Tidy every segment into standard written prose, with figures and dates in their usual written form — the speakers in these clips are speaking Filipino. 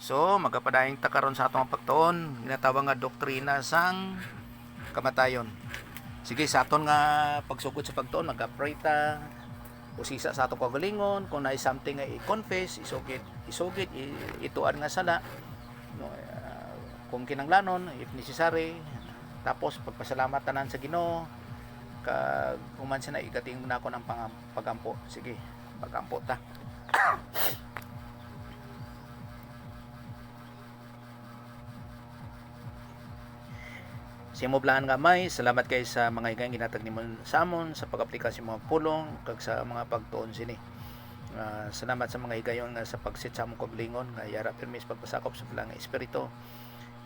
So, magapadaing takaron sa atong pagtuon, ginatawag nga doktrina sang kamatayon. Sige, sa aton nga pagsugod sa pagtuon, mag-pray ta, usisa sa atong kagalingon, kung na something nga i-confess, isugit, ituan nga sala, no, kung kinanglanon, if necessary, tapos pagpasalamat tanan sa Ginoo, kag kung man siya na igating na ako ng pagampo. Sige, pagampo ta. Simoblaan nga may, salamat kay sa mga higayang ginatag nimon sa amon sa pag-aplika sa mga pulong kag sa mga pagtuon sini. Salamat sa mga higayon nga sa pagsit sa among kaglingon nga yara permis pagpasakop sa bilang espiritu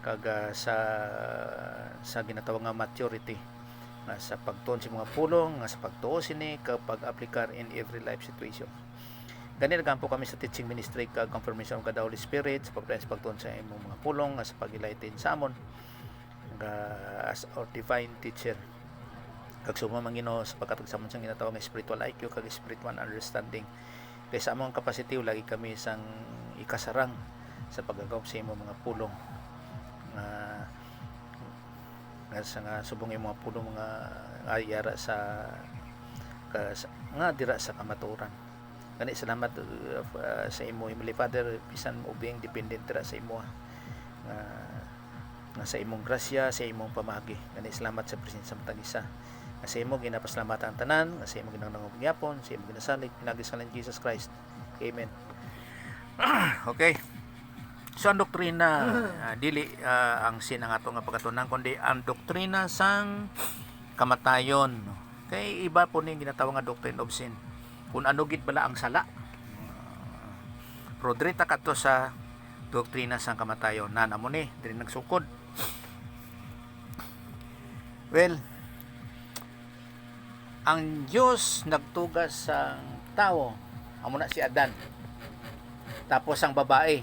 kag sa ginatawag nga maturity nga sa pagtuon sa mga pulong nga sa pagtuo sini kapag aplikar in every life situation. Gani nagampo kami sa teaching ministry kag confirmation of the Holy Spirit sa pagtuon sa imong mga pulong nga sa pag-enlighten sa amon as our divine teacher kag sumamang Ginoo sa pagkatagsamon sang ginatawag nga spiritual IQ kag spiritual understanding kay sa among capacity lagi kami sang ikasarang sa paggagaw sa imong mga pulong nga subong imong mga pulong mga ayara sa nga dira sa kamaturan. Gani salamat sa imo Heavenly Father bisan mo being dependent dira sa imo nga sa imong grasya, sa imong pamagi. Gani salamat sa presensya sa matag isa. Nga sa imo ginapasalamatan ang tanan, nga sa imo ginangong gyapon, sa imo ginasalig pinagisalan Jesus Christ. Amen. Okay. So ang doktrina dili ang sinang ato nga pagkatunan kundi ang doktrina sang kamatayon. Kay iba po ni ginatawag nga doctrine of sin. Kung ano gid bala ang sala. Rodrita kadto sa doktrina sang kamatayon. Namo ni diri nagsukod. Well, ang Diyos nagtugas sa tao, amo na si Adan. Tapos ang babae.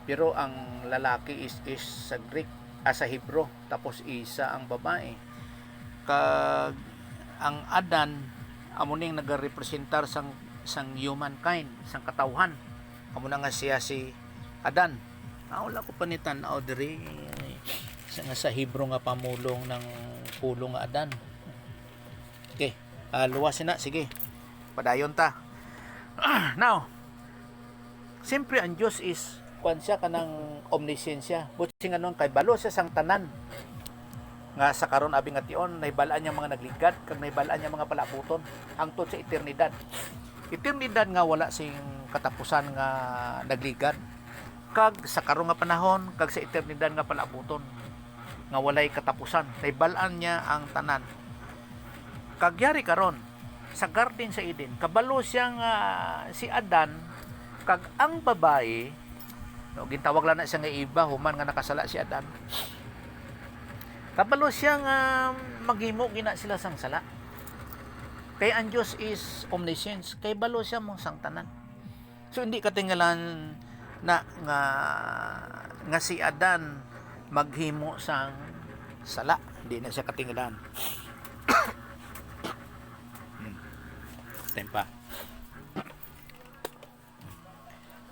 Pero ang lalaki is sa Greek, sa Hebrew, tapos isa ang babae. Kag ang Adan amo ning nagarepresentar sang humankind, sang katawhan. Amo na nga siya si Adan. Wala ko panitan-aw diri sa Hebrew nga pamulong ng pulong nga Adan. Okay, luwasin na, sige. Padayon ta. Now, siyempre ang Diyos is kuan siya kanang omnisciensya. Buti nga nun kay balo siya sang tanan. Nga sa karon abi nga tion nahibalaan niya mga nagligad kag nahibalaan niya mga palabuton hangtod sa eternidad. Eternidad nga wala sing katapusan nga nagligad. Kag sa karon nga panahon kag sa eternidad nga palabuton nga walay katapusan. Nahibalaan niya ang tanan. Kagyari karon sa garden sa Eden, kabalo siyang si Adan kag ang babae, no, gintawag lang na siya nga iba human nga nakasala si Adan. Kabalo siyang maghimo gina sila sang sala. Kay ang Diyos is omniscience, kay balo siya mo sang tanan. So hindi katingalan na nga si Adan maghimo sang sala, hindi na siya katingalan. Tempa.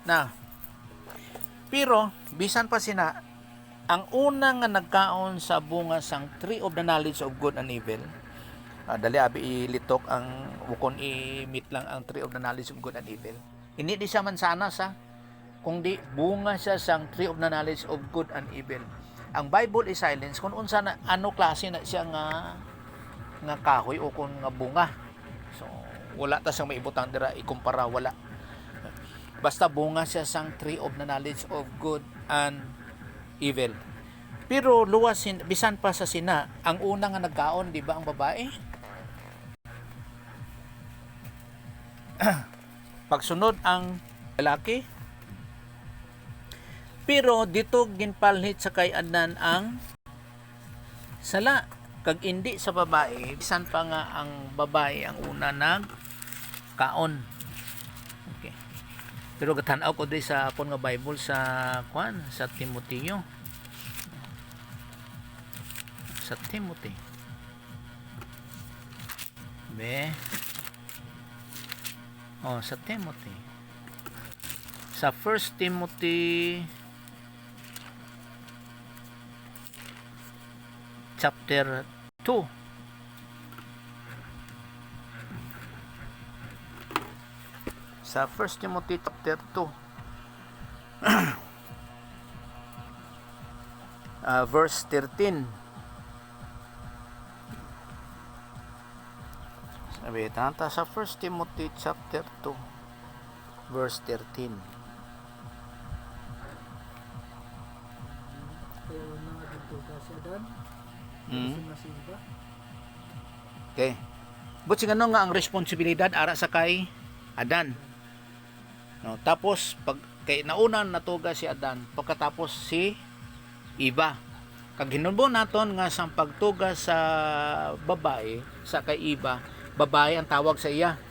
Na. Pero bisan pa sina ang una nga nagkaon sa bunga sang tree of the knowledge of good and evil. Dali abi ilitok ang ukon i-meet lang ang tree of the knowledge of good and evil. Hindi di siya mansanas kundi bunga siya sang tree of the knowledge of good and evil. Ang Bible is silence kung unsa na ano klase na siya nga kahoy o kung nga bunga. So wala ta siyang maibutang dira ikumpara, wala. Basta bunga siya sang tree of the knowledge of good and evil. Pero luwasin bisan pa sa sina ang una nga nagkaon, di ba, ang babae? Pagsunod ang lalaki. Pero dito ginpalhit sa kay Adan ang sala kag indi sa babae, bisan pa nga ang babae ang una nagkaon. Okay. Pero gatan-aw ko di sa akon nga Bible sa sa Timoteo. Sa Timothy. Sa Timothy. sa 1 Timothy chapter 2. Sa 1 Timothy chapter 2 verse 13. Sabi tanta sa 1 Timothy chapter 2 verse 13. Kaya na dito kasi Adan. Masiba. Okay. But sing ano nga ang responsibilidad ara sa kay Adan. No, tapos pag kay nauna natuga si Adan, pagkatapos si Eva. Kag hinubon naton nga sang pagtuga sa babae sa kay Eva, babae ang tawag sa iya.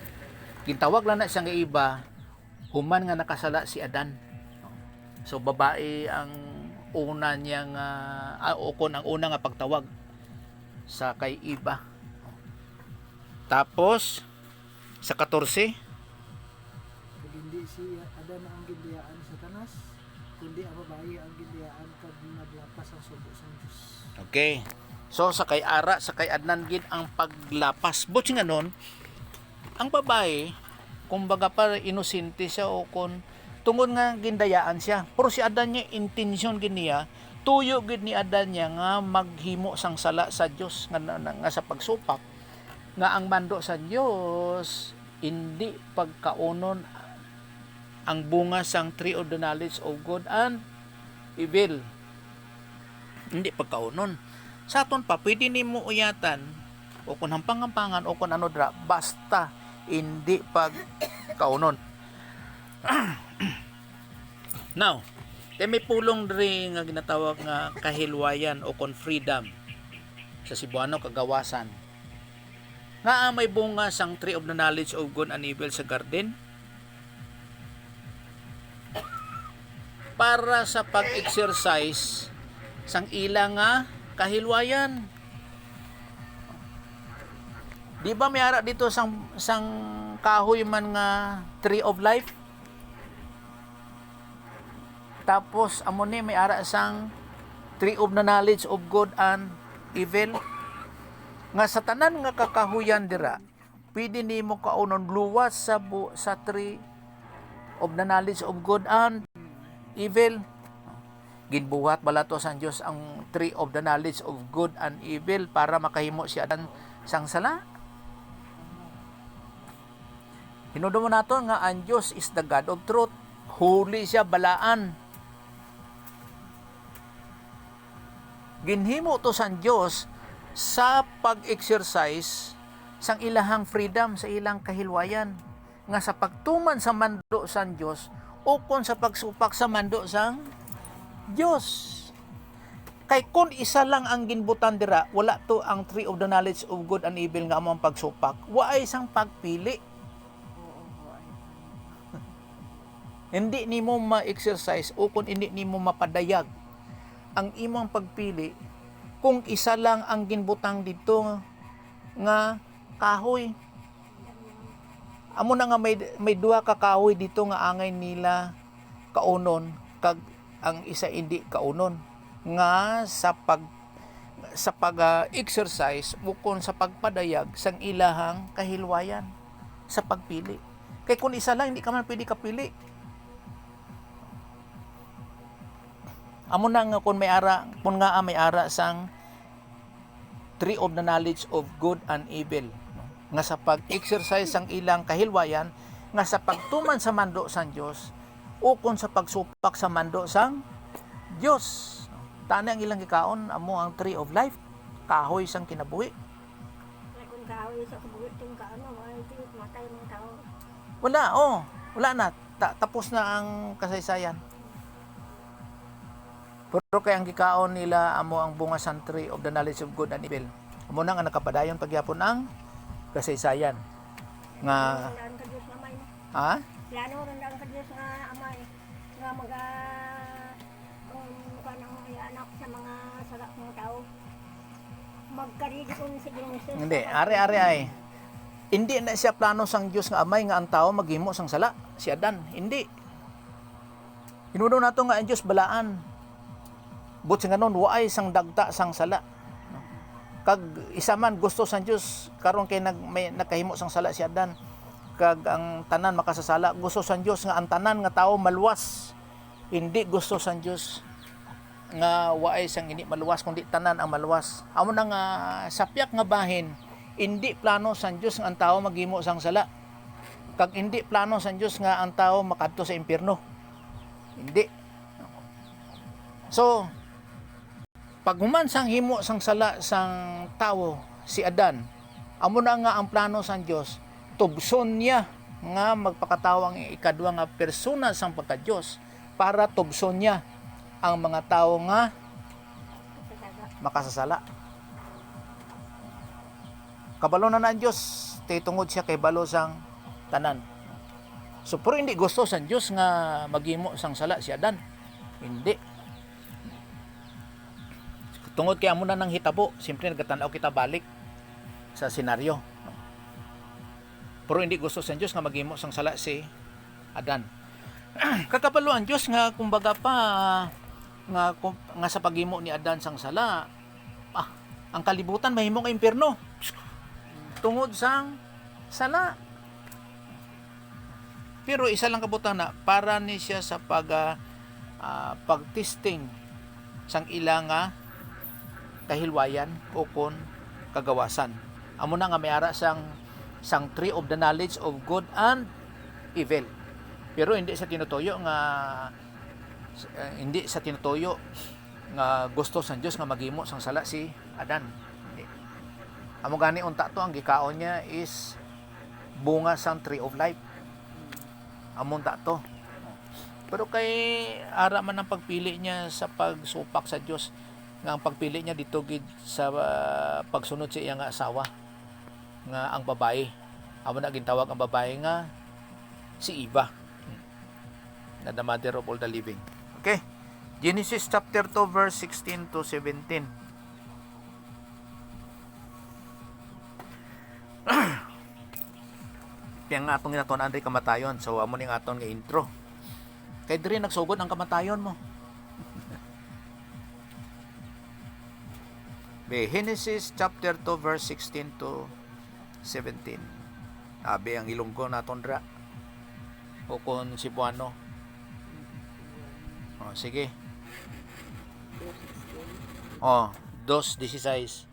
Gintawag lang na siyang Eva, human nga nakasala si Adan. So babae ang una niyang o kon ang una nga pagtawag sa kay Eva. Tapos sa 14, Hindi si Adan ang gindiyaan sa tanas, kundi ang babae ang gindiyaan kag naglapas ang subo sa Dios. okay. So sa kay Ara, sa kay Adnan gid ang paglapas. But nga nun, ang babae, kumbaga pa inosente siya o kon tungod nga gindayaan siya. Pero si Adan niya intention gid niya, tuyo gid ni Adan niya nga maghimo sang sala sa Dios nga sa pagsupak nga ang mando sa Dios hindi pagkaunon ang bunga sang tree of the knowledge of good and evil. Hindi pagkaunon. Sa aton pa pwede nimo uyatan o kun hampang-hampangan o kun ano dra basta hindi pagkaunon. Now, may pulong diri nga ginatawag nga kahilwayan o kon freedom sa Cebuano kagawasan. Nga may bunga sang tree of the knowledge of good and evil sa garden para sa pag-exercise sang ilang nga kahilwayan. Di ba may ara dito sang kahoy man nga tree of life? Tapos amo ni may ara sang tree of the knowledge of good and evil. Nga sa tanan nga kakahuyan dira, pwede nimo kaunon luwas sa tree of the knowledge of good and evil. Ginbuhat balato sa Dios ang tree of the knowledge of good and evil para makahimo si Adan sang sala. Hinudom mo nato nga ang Dios is the God of truth. Holy siya, balaan. Ginhimo to sa Dios sa pag-exercise sang ilahang freedom sa ilang kahilwayan nga sa pagtuman sa mando sa Dios o kon sa pagsupak sa mando sang Dios. Kay kun isa lang ang ginbutan dira, wala to ang tree of the knowledge of good and evil nga among pagsupak. Waay sang pagpili. Hindi nimo ma-exercise o kung hindi nimo mapadayag ang imong pagpili kung isa lang ang ginbutang dito nga kahoy. Amo na nga may duha ka kahoy dito nga angay nila kaunon kag ang isa hindi kaunon nga sa exercise bukon sa pagpadayag sang ilahang kahilwayan sa pagpili. Kay kung isa lang hindi ka man pwede kapili. Amo na nga kung may ara sang tree of the knowledge of good and evil, no? Nga sa pag-exercise sang ilang kahilwayan nga sa pagtuman sa mando sang Dios o kung sa pagsupak sa mando sang Dios. Tani ang ilang gikaon amo ang tree of life, kahoy sang kinabuhi. Kung kahoy sa kabuhi ting kaano, ay matay ng tao. Wala na. Tapos na ang kasaysayan. Pero kay ang gikaon nila amo ang bunga sang tree of the knowledge of good and evil. Amo na nga nakapadayon pagyapon ang kasaysayan. Nga Randaan ka Diyos namay. ha? Plano randaan ka Diyos nga amay. Nga kung kanang mga anak sa mga sala ng tao. Magkaridi ko sa Genesis. Hindi, ari ay. Hindi na siya plano sang Dios nga amay nga ang tao maghimo sang sala, si Adan. Hindi. Hinuno nato nga ang Dios balaan. But sa ganon waay sang dagta sang sala. Kag isa man gusto sang Dios karon kay nagkahimo sang sala si Adan. Kag ang tanan makasasala, gusto sang Dios nga ang tanan nga tawo maluwas. Hindi gusto sang Dios nga waay sang hindi maluwas kundi tanan ang maluwas. Amo na nga sapyak nga bahin, hindi plano sang Dios nga ang tawo maghimo sang sala. Kag hindi plano sang Dios nga ang tawo makadto sa impierno. Hindi. So, pag human sang himo sang sala sang tawo si Adan, amo na nga ang plano sang Dios, tubson niya nga magpakatawang ikadwa nga persona sang pagka-Dios para tubson niya ang mga tawo nga makasasala. Kabalo na ang Dios, titungod siya kay balo sang tanan. So, pero hindi gusto sang Dios nga maghimo sang sala si Adan. Hindi. Tungod kay amo na nang hitabo, simpre nagatanaw kita balik sa senaryo. Pero hindi gusto sang Dios nga maghimo sang sala si Adan. Kakapalo ang Dios nga kumbaga pa nga sa paghimo ni Adan sang sala, ang kalibutan mahimo nga impierno. Tungod sang sala. Pero isa lang kabutan na para ni siya sa pagtesting sang ilang kahilwayan o kon kagawasan. Amo na nga may ara sang tree of the knowledge of good and evil. Pero hindi sa tinutuyo nga gusto sang Dios nga maghimo sang sala si Adan. Hindi. Amo gani unta to ang gikaon niya is bunga sang tree of life. Amunta to. Pero kay ara man ang pagpili niya sa pagsupak sa Dios, nga ang pagpili niya dito gid sa pagsunod sa iyang asawa nga ang babae. Amo na gintawag ang babae nga si Eva, na the mother of all the living. Okay? Genesis chapter 2 verse 16 to 17. Kaya nga atong ginaton Andre kamatayon. So amo ning aton nga intro. Kay diri nagsugod ang kamatayon mo. Genesis chapter 2 verse 16 to 17. Abi ang Ilonggo naton dra. O kon Cebuano. Oh, sige. 2:16.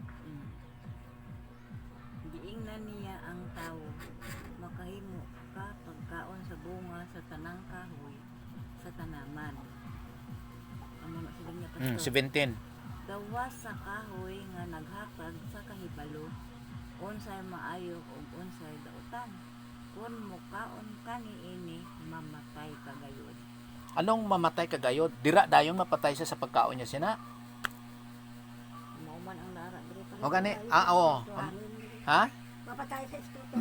Giingnan niya ang tawo, makahimo ka pagkaon sa bunga sa tanang kahoy sa tanaman. Amo na sila niya kasto. 17. Gawas sa kahoy nga naghatag sa kahibalo, unsay maayo ug unsay dautan. Kun mukaon ka niini, mamatay ka gayud. Anong mamatay kagayod? Dira dayon mapatay siya sa pagkaon niya sina. Mao man ang lara diri pa. O gani, oo. Ha? Mapatay sa espiritu.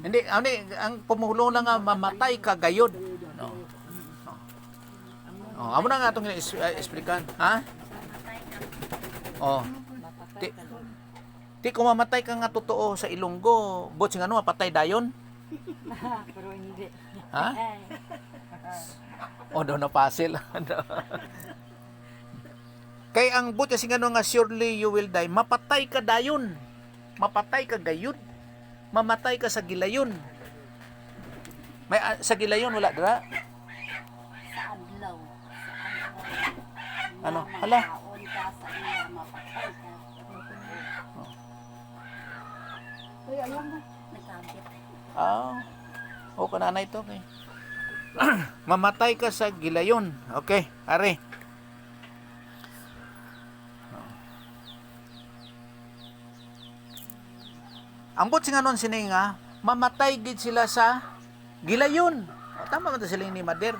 Hindi, ang pumulo lang nga mamatay kagayod. No. Oh, amo na nga atong explican, ha? Oh. Mapatay ka gayud. Ti kung mamatay ka nga totoo sa Ilonggo, bot sing ano mapatay dayon? Pero hindi. Ha? O daw na puzzle. Kay ang but kasi nga surely you will die, mapatay ka dayon. Mapatay ka gayud. Mamatay ka sa gilayon. May sa gilayon wala dira? Sa adlaw. Ano? Hala. Kaon ka sa iya, mapatay ka. Uy, alam mo. Nagkagit. O kanana ito kay. Mamatay ka sa gilayon. Okay, are. Ang bot nga nun sini nga, mamatay gid sila sa gilayon. Tama man ta sila ni Mader.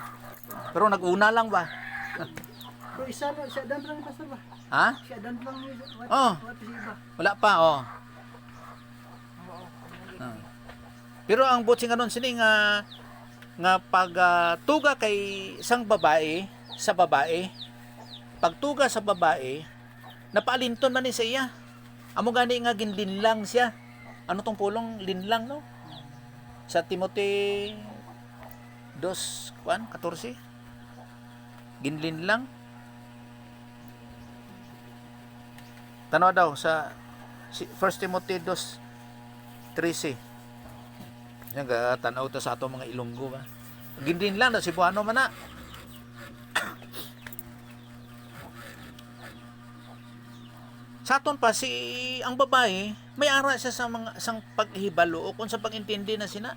Pero nag-una lang ba? Pero isa na, si Adan lang pastor ba? Ha? Si Adan lang ni Oh. what si Eva. Wala pa, Pero ang bot nga nun sini nga pag tuga kay isang babae sa babae, pagtuga sa babae, napaalinton man ni sa iya. Amo gani nga ginlinlang siya. Ano tong pulong linlang no? Sa Timothy 2:14. Ginlin lang. Tanaw daw sa 1 Timothy 2:13. Yan ga tanaw ta sa ato mga Ilonggo ba. Ginlin lang na Cebuano man na. Sa aton pa si ang babae may ara siya sa mga sang paghibalo o kung sa pagintindi na sina.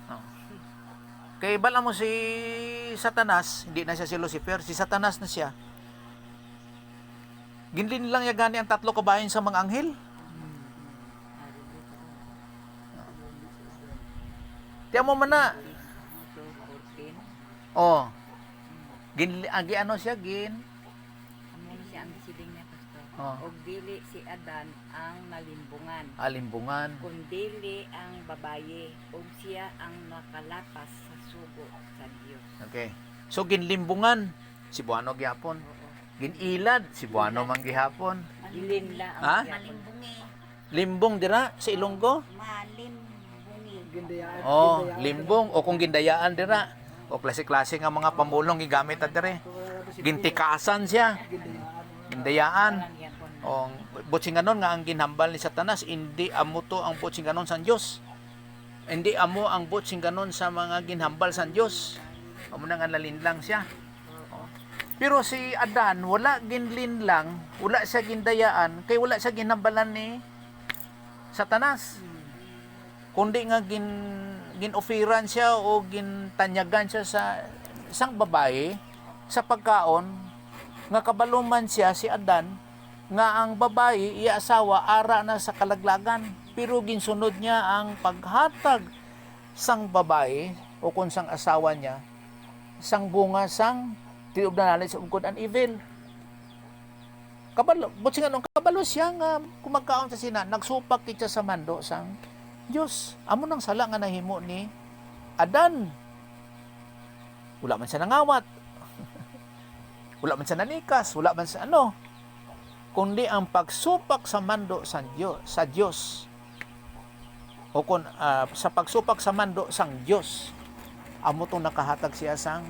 Oh. Kay bala mo si Satanas, hindi na siya si Lucifer, si Satanas na siya. Ginlin lang ya gani ang tatlo kabahin sa mga anghel. Tiyan mo man na. 14. Oh. Agi ano siya gin. Amo na siya ang siling niya pastor. Oh. Og dili si Adan ang nalimbungan. Alimbungan. Kung dili ang babaye og siya ang nakalapas sa sugo sa Dios. Okay. So ginlimbungan si Buano gyapon. Oo. Ginilad si Buano man gihapon. Ilinla ang Ha? gyapon. Limbong dira sa Ilonggo. Gindayaan. Oh, gindayaan. limbong o kung gindayaan dira. O klase-klase nga mga pamulong gigamit ta dire. Gintikasan siya. Gindayaan. Gindayaan. Ang gyapon. O butsinganon nga ang ginhambal ni Satanas, hindi amo to ang butsinganon sa Dios. Hindi amo ang butsinganon sa mga ginhambal sa Dios. Amo nang nalinlang siya. O. Pero si Adan wala ginlinlang, wala siya gindayaan, kay wala siya ginhambalan ni Satanas. Kundi nga ginoferan siya o gintanyagan siya sa isang babae sa pagkaon nga kabaluman siya si Adan nga ang babae iasawa ara na sa kalaglagan pero ginsunod niya ang paghatag sang babae o kung sang asawa niya sang bunga sang tiyob na knowledge of good and evil. Kabalo, butsi nga nung kabalo siya nga kumagkaon sa sina, nagsupak kitsa sa mando sang Diyos. Amo nang sala nga nahimo ni Adan. Wala man siya nangawat. Wala man siya nanikas. Wala man siya ano. Kundi ang pagsupak sa mando sa Diyos. O kung sa pagsupak sa mando sang Diyos. Amo tong nakahatag siya sang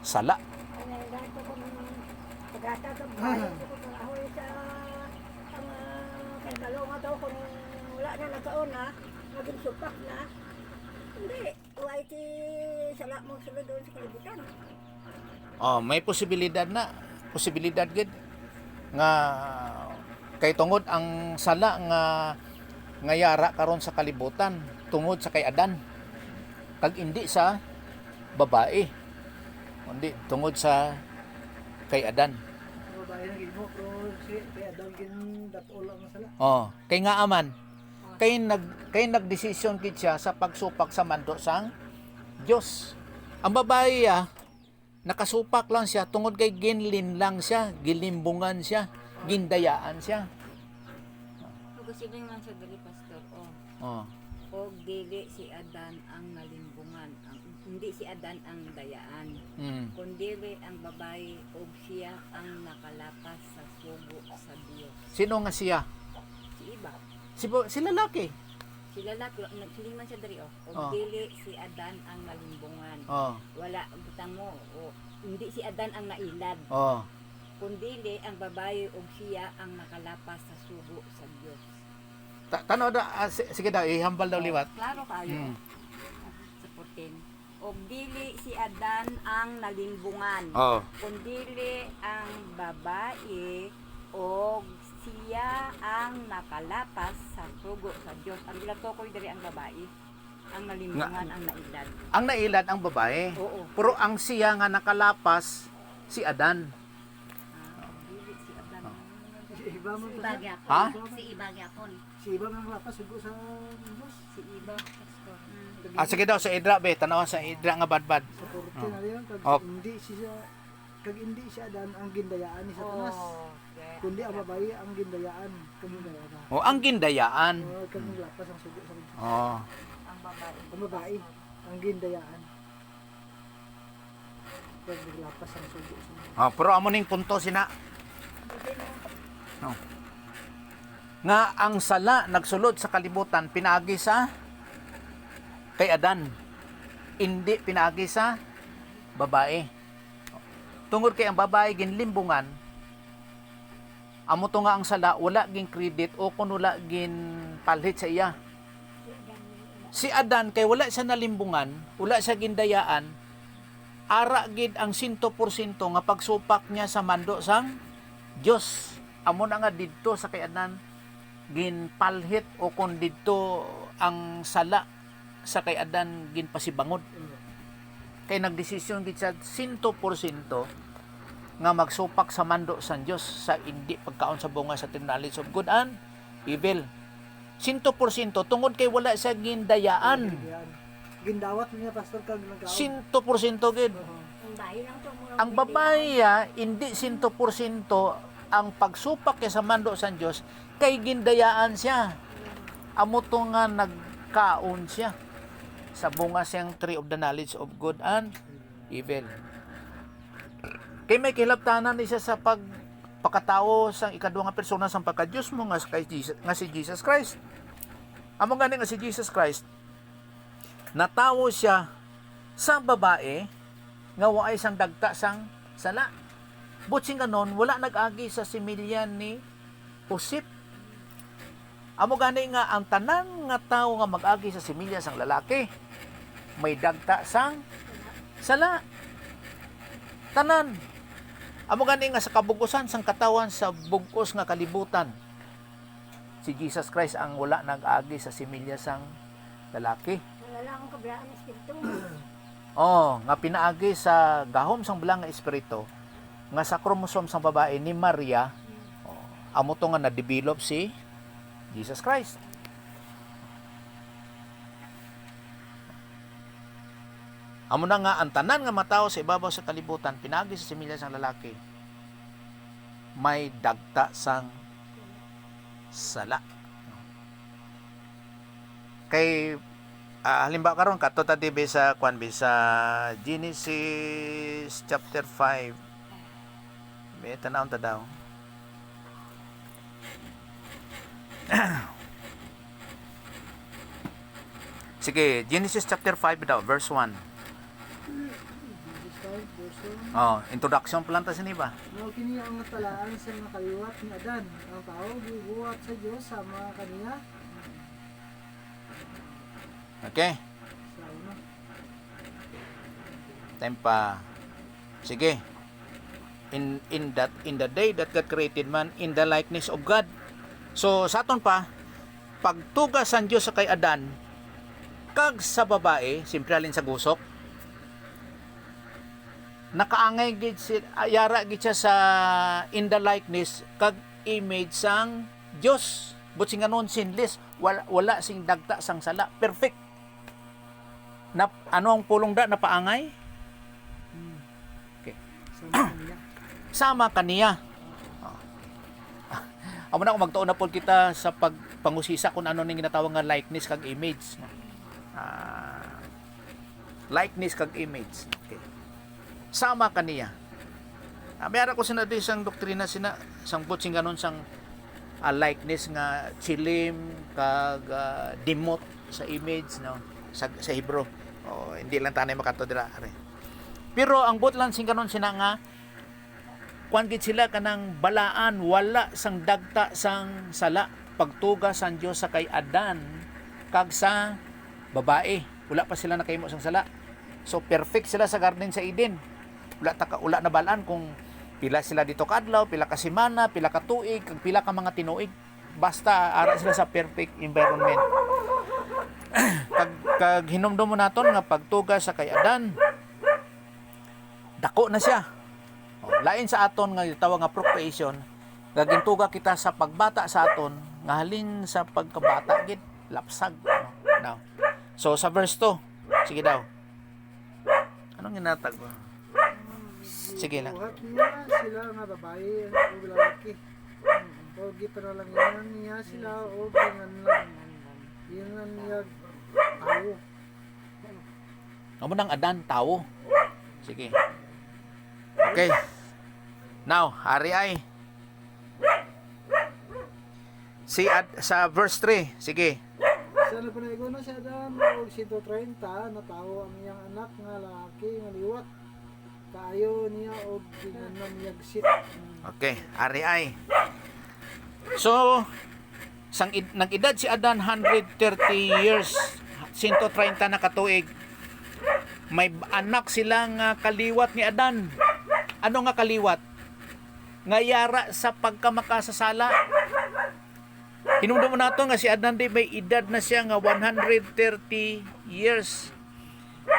sala. Kaya dato kung pagkatag ang bayan ko kung ahoy sa ang kagalo nga daw kung wala na nagkauna, maging supak na. Hindi, uway ti sala mong sila doon sa kalibutan. Oh, may posibilidad na. Posibilidad gid nga kay tungod ang sala nga yara karon sa kalibutan tungod sa kay Adan. Kag hindi sa babae. Kundi tungod sa kay Adan. Babae na gimo pero si kaya daw gindatol ang sala. Oh, kay nga aman kay nagdesisyon kit siya sa pagsupak sa mando sang Dios. Ang babae nakasupak lang siya tungod kay ginlin lang siya, gilimbungan siya, gindayaan siya. Ug siling man sa diri pastor. Oh. Og dili si Adan ang nalimbungan. Hindi si Adan ang dayaan. Kundi ang babae og siya ang nakalapas sa sugo sa Dios. Sino nga siya? Si iba. Si lalaki. Si lalaki, nagsilingan siya diri. Og Oh. dili si Adan ang nalimbungan. Oh. Wala, butang mo. Hindi si Adan ang nailad. Oh. Kundi ang babae og siya ang nakalapas sa sugo sa Dios. Tanaw da, sige daw, ihambal daw liwat. Klaro kayo. Sa 14. Og dili si Adan ang nalimbungan. Oh. Kundili ang babae o siya ang nakalapas sa sugo sa Dios. Ang ginatukoy diri ang babae, ang nalimbungan, ang nailad. Ang nailad ang babae. Oo. Pero ang siya nga nakalapas si Adan. Dili si Adan. Si iba man Si pa. Bagyapon. Ha? Si Ibagyapon. Si iba man lapas sugo sa Diyos. Si iba, pastor. Sige daw sa Idra be, tanawan sa Idra nga badbad. Sa korte na rin kag Oh. hindi siya dan ang gindayaan ni Satanas. Kundi ang babae ang gindayaan kami na. O ang gindayaan. Kami lapas ang sugo sa Diyos. Oh. Ang babae. Ang babae ang gindayaan. Kami lapas ang sugo sa Diyos. Oh, pero amo ning punto sina. Oh. Nga ang sala nagsulod sa kalibutan pinagi sa kay Adan. Hindi pinagi sa babae. Tungod kay ang babae ginlimbungan, amo to nga ang sala wala gin credit o kun wala gin palhit sa iya. Si Adan kay wala siya nalimbungan, wala siya gindayaan, ara gid ang 100% nga pagsupak niya sa mando sang Dios. Amo na nga didto sa kay Adan ginpalhit o kun didto ang sala sa kay Adan ginpasibangod. Kay nagdesisyon gid siya 100% nga magsupak sa mando sa Dios sa hindi pagkaon sa bunga sa knowledge of good and evil. 100% tungod kay wala siya gindayaan. Gindawat niya pastor kag nagkaon. 100% gid. Ang bahay lang to mura. Ang babae hindi 100% ang pagsupak kay sa mando sa Dios kay gindayaan siya. Amo to nga nagkaon siya sa bunga siyang tree of the knowledge of good and evil. Kay may kilabtanan ni siya sa pagpakatao sang ikaduha nga persona sang pagka-Dios mo nga si Jesus Christ. Amo gani nga si Jesus Christ natawo siya sa babae nga waay sang dagta sang sala. Butsing ganon wala nag-agi sa similya ni Joseph. Amo gani nga ang tanan nga tawo nga mag-agi sa similya sang lalaki may dagta sang sala. Tanan. Amo gani nga sa kabugusan sang katawan sa bugos nga kalibutan. Si Jesus Christ ang wala nag-agi sa similya sang lalaki. Wala lang ang kabilaan ng espiritu. Nga pinaagi sa gahom sang belang nga espiritu nga sa kromosom sang babae ni Maria. Amo to nga na-develop si Jesus Christ. Amo na nga ang tanan nga matawo sa ibabaw sa kalibutan pinagi sa similya sang lalaki may dagta sang sala. Kay halimbawa karon kadto ta dibe sa sa Genesis chapter 5. May tanawon ta daw. Sige, Genesis chapter 5 daw verse 1. Introduction pa lang ta siniba. Mao kini ang talaan sa nakaliwat ni Adan. Ang tao gibuhat sa Dios sama kaniya. Okay. Sa una. Time pa. Sige. In the day that God created man in the likeness of God. So sa aton pa pagtugas sang Dios sa kay Adan kag sa babae, simpre alin sa gusok. Nakaangay gid si ayara gid siya sa in the likeness kag image sang Dios. But sing anon sinless, wala sing dagta sang sala, perfect. Na ano ang pulong da napaangay? Okay. Sama kaniya. Sama kaniya. Amo na kung magtuon na po kita sa pagpangusisa kung ano ning ginatawag nga likeness kag image. Likeness kag image. Okay. Sama kaniya. Mayara ko sinadi sang doktrina sina sang butsing ganon sang likeness nga chilim kag dimot sa image no sa Hebrew. Hindi lang tanay makato dira. Pero ang butlan sing ganon sina nga kuan gid sila kanang balaan wala sang dagta sang sala pagtuga sang Dios sa kay Adan kag sa babae wala pa sila nakahimo sang sala. So perfect sila sa garden sa Eden. Wala na balaan kung pila sila dito kadlaw, pila ka semana, pila ka tuig, kag pila ka mga tinuig. Basta ara sila sa perfect environment. kag hinumdum mo naton nga pagtuga sa kay Adan. Dako na siya. Lain sa aton nga gitawag nga procreation, gagintuga kita sa pagbata sa aton nga halin sa pagkabata gid lapsag. Now. So sa verse 2, sige daw. Anong ginatag mo? Sige lang. Buhat niya sila nga babae o lalaki. O gipanalanginan niya sila o pinganlan. Yun niya tao. Amo nang Adan tao. Sige. Okay. Now, hari ay sa verse 3. Sige. Sa napanigo na siya dan og 130 na tao ang iyang anak nga lalaki nga liwat. kaayo niya og ginganan yagsit. Okay, ari ay. So, nag-edad si Adan 130 years, 130 na katuig. May anak sila nga kaliwat ni Adan. Ano nga kaliwat? Nga yara sa pagkamakasasala. Hinungdan mo nato nga si Adan di may edad na siya nga 130 years.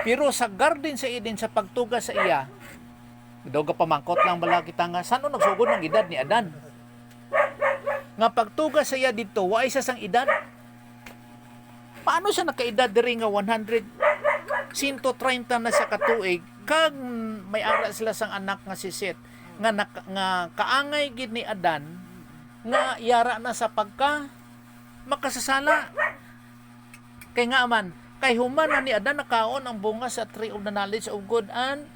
Pero sa garden sa Eden, sa pagtuga sa iya, daw ka pamangkot lang bala kita nga, saan nagsugod ng edad ni Adan? Nga pagtuga sa iya dito, wa isa sang edad. Paano siya nakaedad diri nga 130 na siya katuig, kag may ara sila sang anak nga si Seth, nga kaangay gid ni Adan, nga yara na sa pagka makasasala. Kay nga man, kay human na ni Adan nakaon ang bunga sa tree of the knowledge of good and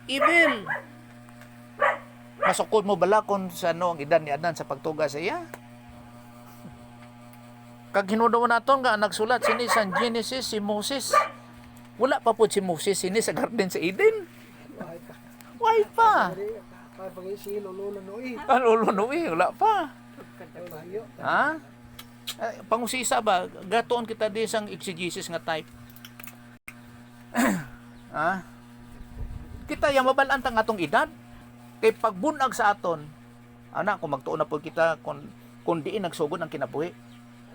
evil. Masukod mo bala kung sa ano ang edad ni Adan sa pagtuga sa iya? Kag hinudo mo naton nga nagsulat sini sa Genesis si Moses. Wala pa po si Moses sini sa garden sa Eden. Why pa? Why pa? Pag si lolo noy. Lolo Noe, wala pa. Layo. Ha? Pangusisa ba? Gatoon kita di sang exegesis nga type. Ha? Kita yung mabalaan tang atong edad. Kay pagbunag sa aton, anak, kung magtuon na po kita, kung diin nagsugod ang kinabuhi,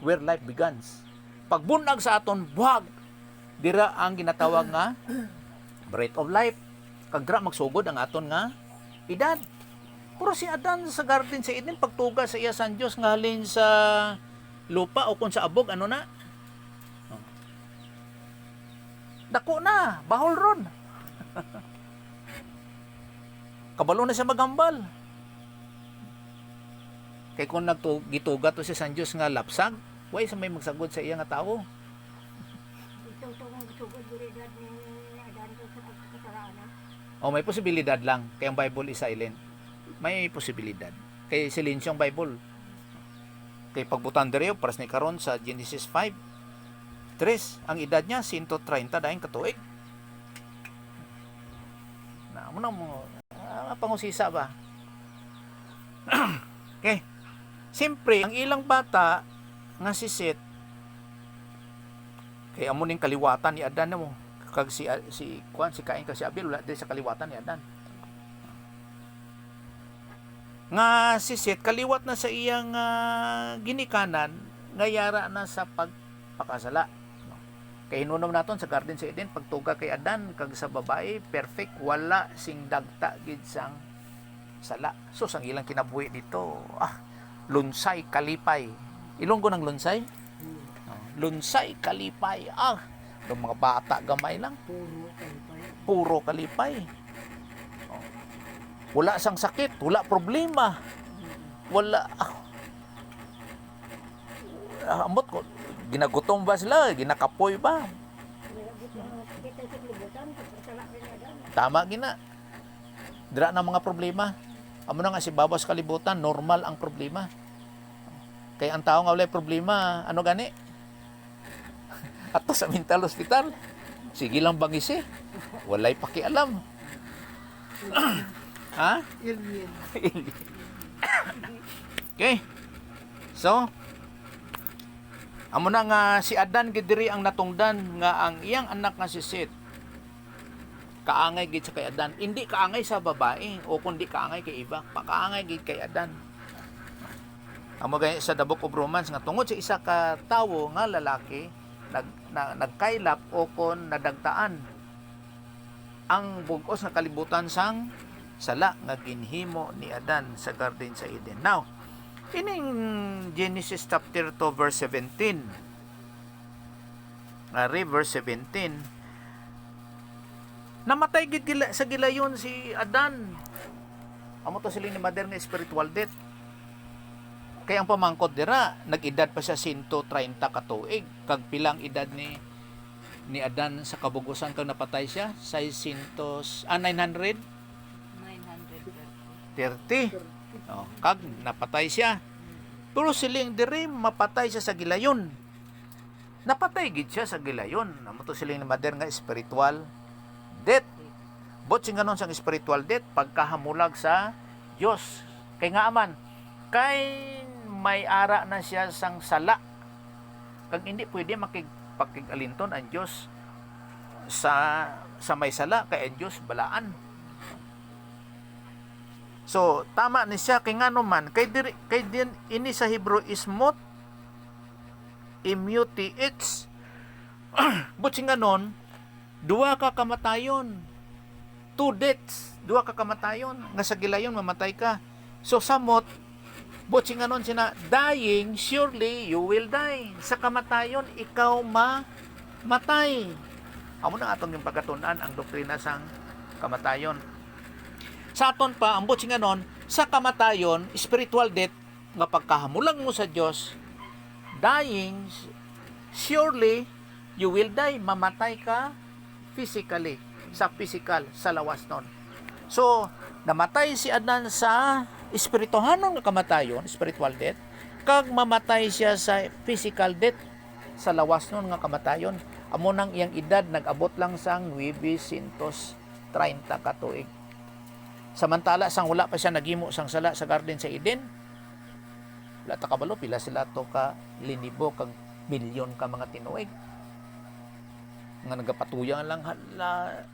where life begins. Pagbunag sa aton, buhag, dira ang ginatawag nga breath of life. Kagra magsugod ang aton nga edad. Pero si Adan sa garden sa Eden, pagtuga sa iya san Diyos nga halin sa lupa o kung sa abog, ano na? Dako na, bahol ron. Kabalo na siya magambal. Kay kung gituga to si San Diyos nga lapsag, way sa may magsagod sa iya nga tao. Ito kung sugod bilidad ni Adan ko sa kasaraan. O may posibilidad lang, kaya ang Bible is silent. May posibilidad. Kay silensyong Bible. Kay pagbutan diri paras ni karon sa Genesis 5:3, ang edad niya 130 daing katuig. Na mo pangusisa ba? Okay. Siyempre, ang ilang bata nga si Seth, kay amo ning kaliwatan ni Adan mo, kag si Cain kag si Abel wala diri sa kaliwatan ni Adan. Nga si Seth kaliwat na sa iyang ginikanan, nga yara na sa pagpakasala. Kay hinunom naton sa garden sa Eden, pagtuga kay Adan kag sa babae, perfect, wala sing dagta gid sang sala. So sang ilang kinabuhi dito, lunsay kalipay. Ilonggo ng lunsay? Lunsay kalipay. Yung mga bata gamay lang. Puro kalipay. Wala sang sakit, wala problema. Wala ambot ko, ginagutom ba sila? Ginakapoy ba? Tama gina. Dira na mga problema. Amo na nga si babaw sa kalibutan, normal ang problema. Kaya ang tao nga walay problema, ano gani? Ato sa mental hospital. Sige lang bangisi. Walay pakialam. Ha? Alien. Okay. So, amo na nga si Adan gid diri ang natungdan nga ang iyang anak nga si Seth kaangay gid sa kay Adan, hindi kaangay sa babae o kundi kaangay kay iba, pakaangay gid kay Adan. Amo gani sa The Book of Romans nga tungod sa isa ka tawo nga lalaki nagkaylap o kon nadagtaan ang bug-os nga kalibutan sang sala nga ginhimo ni Adan sa garden sa Eden. Now, ining Genesis chapter 2 verse 17. Verse 17. Namatay gid sa gilayon si Adan. Amo to siling ni mother nga spiritual death. Kaya ang pamangkot dira, nag-edad pa siya 130 katuig. Kag pilang edad ni Adan sa kabugusan kag napatay siya 930. 930. Kag napatay siya. Pero siling diri mapatay siya sa gilayon. Napatay gid siya sa gilayon. Amo to siling ni mother nga spiritual death. But sing ganon sang spiritual death pagkahamulag sa Dios. Kay nga aman kay may ara na siya sang sala. Kag hindi pwede makipag-alinton ang Dios sa may sala kay ang Dios balaan. So tama ni siya kay ngano man kay din ini sa Hebrew is mot immuti it's but sing ganon duwa ka kamatayon, two deaths, duwa ka kamatayon nga sa gilayon mamatay ka. So samot but sing ganon sina dying surely you will die, sa kamatayon ikaw mamatay. Amo na atong yung pagkatunan ang doktrina sang kamatayon. Sa aton pa ang but sing ganon sa kamatayon spiritual death nga pagkahamulang mo sa Dios, dying surely you will die, mamatay ka physically, sa physical, sa lawas nun. So, namatay si Adan sa espirituhanon nga kamatayon, spiritual death, kag mamatay siya sa physical death, sa lawas nun nga kamatayon. Amo nang iyang edad nag-abot lang sang 930 ka tuig. Samantala sang wala pa siya nagimo sang sala sa Garden sa Eden, wala ta kabalo pila sila to ka linibo kag milyon ka mga tinuig nga nagapatuyan lang hala.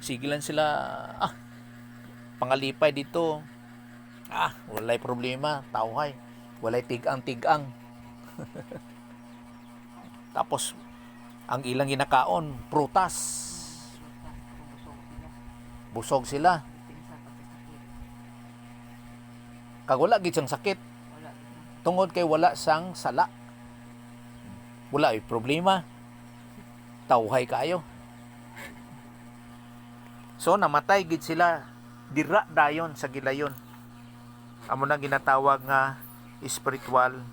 Sigilan sila pangalipay dito, walay problema, tawhay, walay tigang tapos ang ilang ginakaon prutas, busog sila kag wala gid sang sakit tungod kay wala sang sala. Wala ay problema, tawhay kayo. So namatay gid sila dira dayon sa gilayon. Amo na ginatawag nga spiritual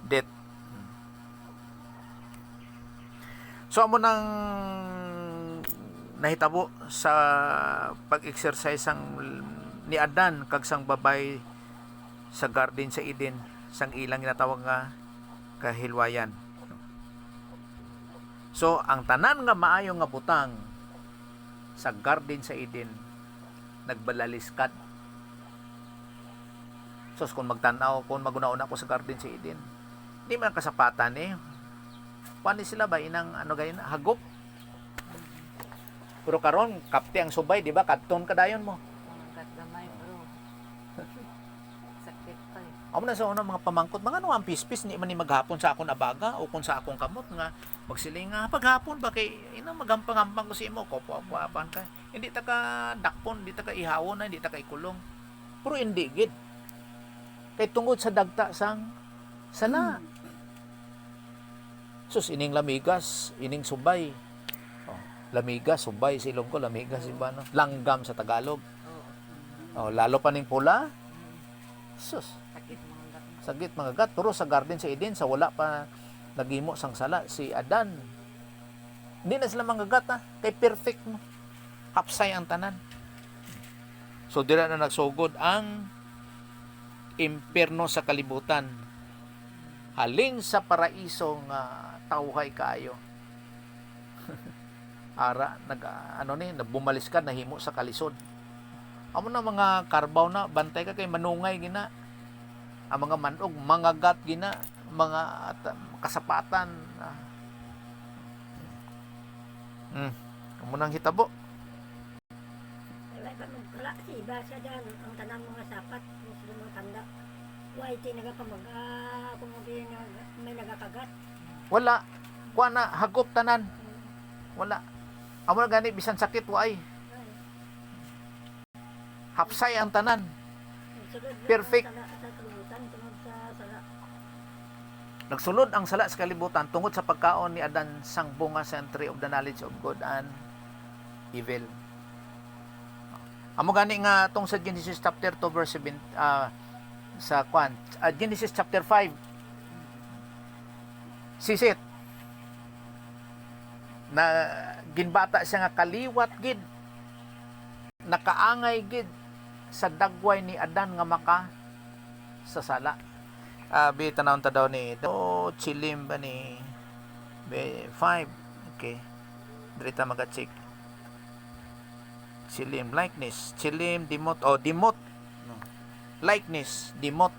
death. So amo nang nahitabo sa pag-exercise sang ni Adan kag sang babay sa Garden sa Eden, sang ilang ginatawag nga kahilwayan. So, ang tanan nga maayo nga butang sa Garden sa Eden, nagbalaliskat. So, kung magtanaw, kung magunauna ko sa Garden sa Eden, hindi man kasapatan Paano sila ba? Inang hagop. Pero karon kapte ang subay, di ba? Kadton kadayon mo. Gamay bro. Sakit pa eh. Amo na sa mga pamangkot, mga ano ang pispis, ni man ni maghapon sa akon abaga o kung sa akong kamot nga magsiling nga paghapon ba kay magampang-gampang ko si imo kopo-apan ka. Hindi ta ka dakpon, hindi ta ka ihawon, hindi ta ka ikulong. Pero hindi gid. Kay tungod sa dagta sang sala. Sus ining lamigas, ining subay. Lamigas, subay silong ko, lamigas iba no. Langgam sa Tagalog. Lalo pa ning pula. Sus, sakit mga gat. Pero sa Garden sa Eden, sa wala pa nagimo sang sala si Adan, hindi na sila mga gat kay perfect mo. Hapsay ang tanan. So dira na nagsugod ang impierno sa kalibutan. Halin sa paraiso nga tawhay kaayo. Ara nagbumalis ka nahimo sa kalisod. Amo na mga karbaw na bantay ka kay manungay gina. Ang mga manog, mga gat gina, mga kasapatan. Amo nang hitabo. Wala ka magkala si iba siya dyan ang tanang mga sapat sa mga tanda. White nagapamag kung may nagakagat. Wala. Kuha na hagop tanan. Wala. Amo na gani bisan sakit waay. Hapsay ang tanan. Perfect. Nagsulod ang sala sa kalibutan tungod sa pagkaon ni Adan sang bunga sa tree of the knowledge of good and evil. Amo gani nga tong sa Genesis chapter 2 verse 7 Genesis chapter 5 sisit na ginbata siya nga kaliwat gid, nakaangay gid sa dagway ni Adan nga maka sa sala. Bi tanawon ta daw ni chilim ba ni 5. Okay, diri ta maga-check. Chilim, likeness. Chilim, demot. Oh, demot. No. Likeness, demot.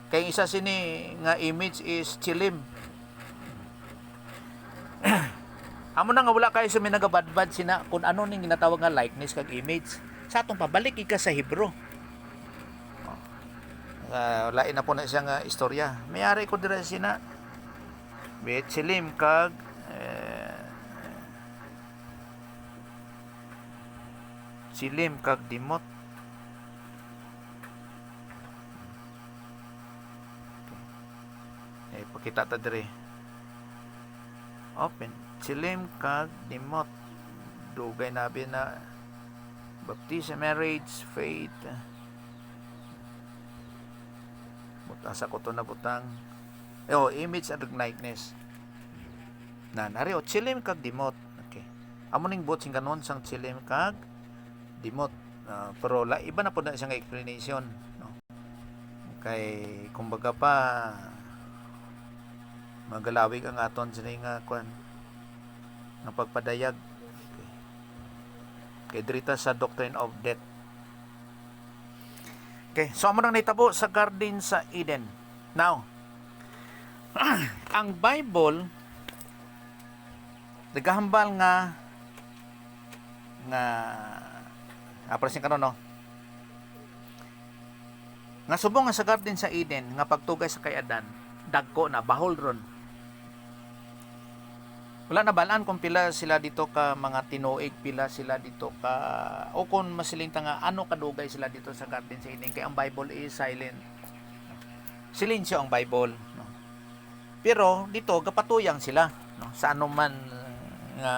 Kaya isa sini nga image is chilim. Amo na nga wala kayo sa minagabadbad sina kung ano ning ginatawag nga likeness kag image. Sa atong pabalik ika sa Hebro. Lain na po na siya nga istorya. Mayari ko dira sina. Chilim kag chilim kag demot. Pakita ta diri. Open. Chilim kag demot. Dugay nabi na baptism, marriage, faith. Butasa ko to na butang. Image and likeness. Nari chilim kag demot. Okay. Amo ning bot sing kanon sang chilim kag demot. Pero iba na po na siyang explanation, no? Kay kumbaga pa magalawig ang aton sa nga kwan ng pagpadayag. Okay, drita sa Doctrine of Death. Okay, so amo nang nitabo sa Garden sa Eden. Now, ang Bible nagahambal nga aprasin kanon no. Nga subong nga sa Garden sa Eden nga pagtugay sa kay Adan, dagko na bahol ron. Wala na balaan kung pila sila dito ka mga tinuig, pila sila dito ka o kung masilinta nga ano kadugay sila dito sa Garden sa Eden kay ang Bible is silent. Silensyo ang Bible, no? Pero dito gapatuyang sila, no? Sa anuman nga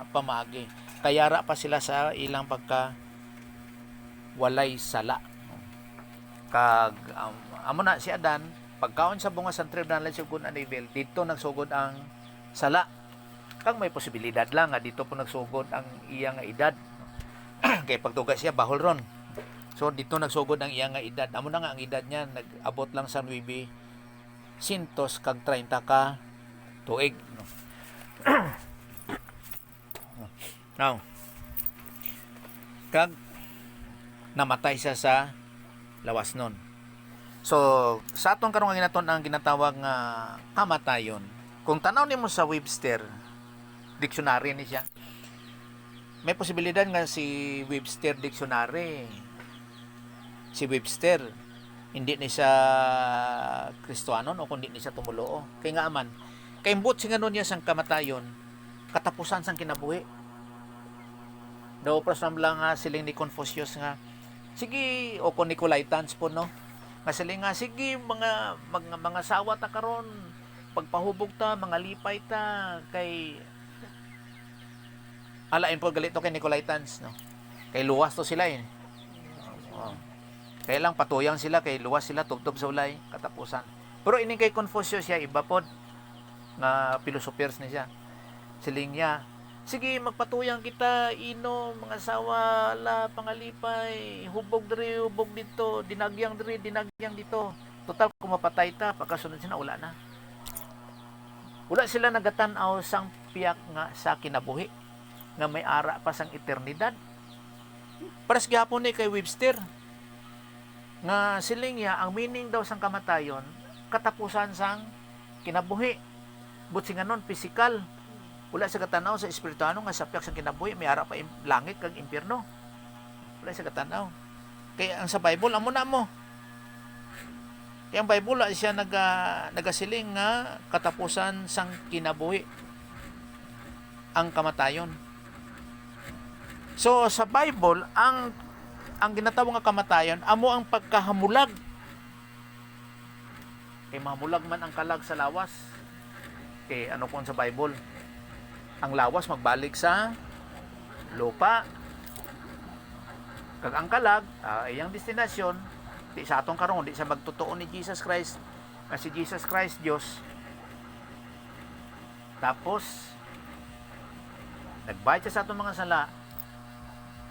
pamagi. Kayara pa sila sa ilang pagka walay sala. Kag amo na si Adan pagkaon sa bunga sa trib na sugod ang evil, dito nagsugod ang sala. Kang may posibilidad lang nga dito po nagsugod ang iyang nga edad. Kay pagtuga siya bahol ron. So dito nagsugod ang iyang nga edad. Amo na nga ang edad niya nag-abot lang sa 900 kag 30 ka tuig, no? Now, kag namatay siya sa lawas nun. So, sa atong karong ginaton ang ginatawag nga kamatayon. Kung tanaw nimo sa Webster dictionary ni siya, may posibilidad nga si Webster dictionary, si Webster hindi ni siya Kristiyanon o kundi ni siya tumuloo. Kay nga aman, kay imbot singa nun niya sang kamatayon, katapusan sang kinabuhi. Daw prosam lang nga siling ni Confucius nga, sige, o kung Nicolaitans po, no? Nga siling nga, sige, mga sawa ta karon, pagpahubog ta, mga lipay ta, kay alain po galito kay Nicolaitans, no? Kay luwas to sila eh. Kaya lang patuyang sila, kay luwas sila, tubtob sa ulay, katapusan. Pero ini kay Confucius siya, iba pod nga philosophers ni siya. Siling niya, sige, magpatuyang kita, ino, mga sawa, la, pangalipay, hubog diri, hubog dito, dinagyang diri, dinagyang dito. Total, kung mapatay ta, pagkasunod sila, wala na. Wala sila nagatanaw sang piyak nga sa kinabuhi, nga may ara pa sang eternidad. Paras gihapon ni kay Webster, nga siling niya, ang meaning daw sang kamatayon, katapusan sang kinabuhi. But singanon, physical. Wala sa katanaw sa espirituano nga sapyak sang kinabuhi, may ara pa langit kag impyerno. Wala sa katanaw. Kaya ang sa Bible, amo na mo. Kaya ang Bible siya nagasiling nga katapusan sang kinabuhi, ang kamatayon. So sa Bible, ang ginatawag nga kamatayon amo ang pagkahamulag. Kay mamulag man ang kalag sa lawas. Kay ano po sa Bible? Ang lawas magbalik sa lupa. Kag ang kalag, iyang destinasyon, di sa atong karon, di sa magtotoo ni Jesus Christ, na si Jesus Christ Dios. Tapos nagbayad siya sa atong mga sala,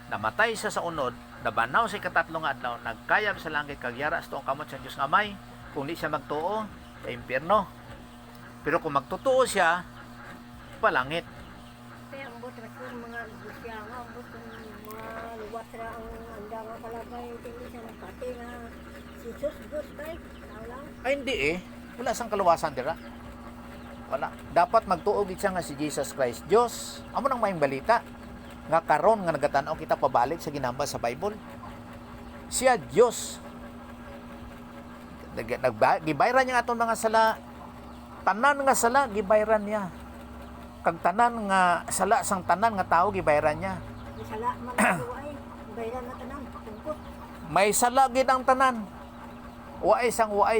namatay siya sa unod, nabanaw sa ikatatlong adlaw, nagkayab sa langit kag yara sa tuong kamot sa Dios nga Amay. Kung di siya magtuo, sa impyerno. Pero kung magtotoo siya, palangit. Kaya ang buot mga siya nga, kung maluwas ra ang anda nga kalagay, hindi siya nakati na si Diyos kay, lang. Ay hindi eh. Wala sang kaluwasan dira. Wala. Dapat magtuog siya nga si Jesus Christ. Dios, amo nang maayong balita nga karon nga nagatan-aw kita pabalik sa ginamba sa Bible. Siya Dios. Gibayran niya atong mga sala. Tanan nga sala gibayran niya. Kag tanan nga sala sang tanan nga tawo gibayran niya. Sala man ako ay, bayran na tanan, tungkot. May sala gid ang tanan. Waay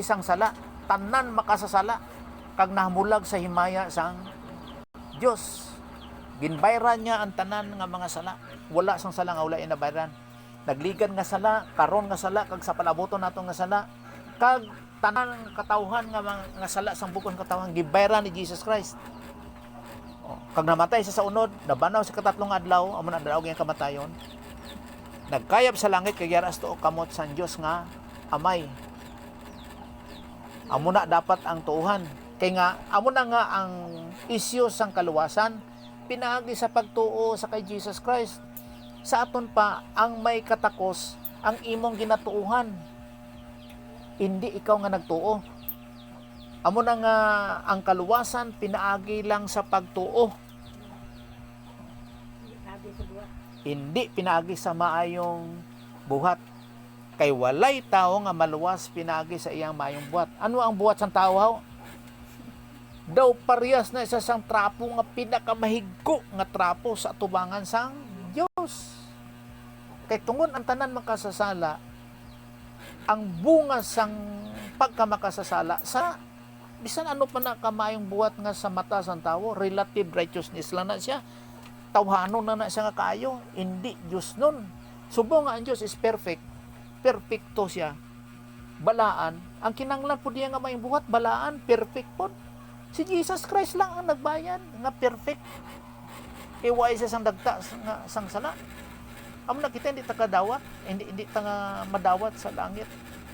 sang sala. Tanan makasasala. Kag nahamulag sa himaya sang Dios. Ginbayran niya ang tanan nga mga sala. Wala sang sala nga wala inabayran. Nagligan nga sala, karon nga sala, kag sa palaboton nato nga sala, kag tanan katawhan nga mga sala sang bukon katawhan gibayran ni Jesus Christ. Kag namatay siya sa unod, nabanaw sa katatlong adlaw, amo na adlaw gyud kamatayon. Nagkayab sa langit kay yaras tuo kamot sang Dios nga amay. Amo na dapat ang tuuhan. Kay nga amo na nga ang isyu sang kaluwasan pinaagi sa pagtuo sa kay Jesus Christ. Sa aton pa ang may katakos ang imong ginatuuhan. Hindi ikaw nga nagtuo. Amo na nga ang kaluwasan pinaagi lang sa pagtuo. Sabi sa buwan. Hindi pinaagi sa maayong buhat. Kay walay tao nga maluwas pinaagi sa iyang maayong buhat. Ano ang buhat sang tao? Daw parehas na isa sang trapo nga pinakamahigko nga trapo sa atubangan sang Dios. Kay tungod ang tanan makasasala, ang bunga sang pagkamakasasala sa bisan ano pa na kamayong buhat nga sa mata sang tawo, relative righteousness lang na siya. Tawhanon na siya nga kaayo, hindi Dios nun. Subo nga ang Dios is perfect. Perfecto siya. Balaan, ang kinanglan po diya nga mayong buhat, balaan, perfect po. Si Jesus Christ lang ang nagbayad nga perfect. Iway siya sang dagta nga sang sala. Amo na kita hindi ta kadawat, hindi ta nga madawat sa langit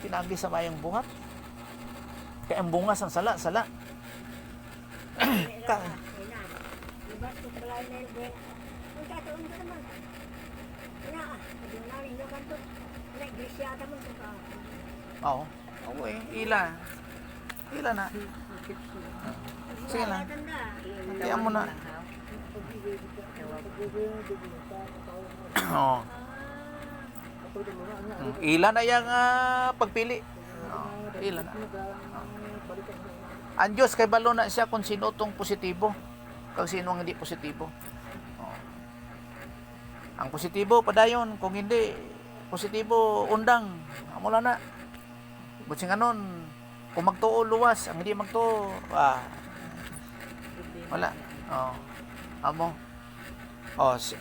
pinagi sa mayong buhat. Kaya ang bunga sang sala. Libat ko sa balay na yun. Ang tataon ka naman. Wala ah. Sabi mo na rin yung kanto. Wala, iglesia ata mo ka. Oo. Oo eh. Ila na. Sige lang. Kaya mo na. Oo. Ila na yung pagpili. Ila na. Ang Diyos kay balo na siya kung sino tong positibo kung sino ang hindi positibo. Ang positibo padayon, kung hindi positibo undang. Amula na. Buti nga nun, kung magtuo luwas, ang hindi magtuo, wala. Amo.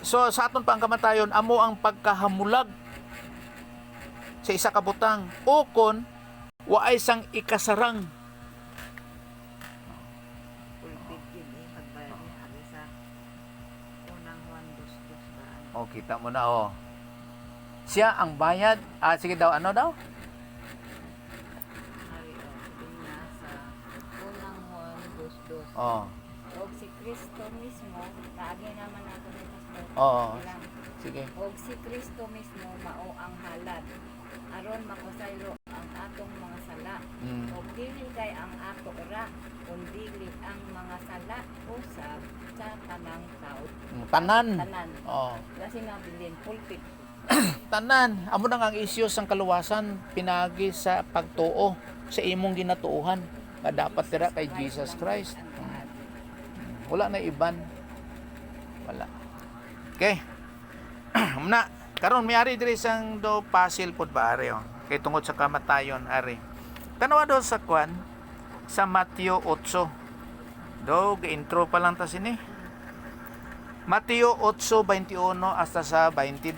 So sa aton pa ang kamatayon, amo ang pagkahamulag sa isa ka butang o kon waay sang ikasarang. Kita mo na siya ang bayad. Sige daw, ano daw? Og si Kristo mismo, kaagi naman nato ni Pastor. Sige. Og si Kristo mismo mao ang halad aron makosaylo ang atong mga sala. Og dili kay ang ato ra, kundi ang mga sala usab sa tanang tao. Tanan. Kasi nga bilin pulpit. Tanan. Amo na nga ang isyu sang kaluwasan pinagi sa pagtuo sa imong ginatuuhan. Dapat tira kay Jesus Christ. Wala na iban. Wala. Okay. Muna, karon may ari diri sang do puzzle pod ba ari kay tungod sa kamatayon ari. Tanawa do sa kwan sa Mateo 8. Do intro pa lang ta sini. Mateo 8:21 hasta sa 22.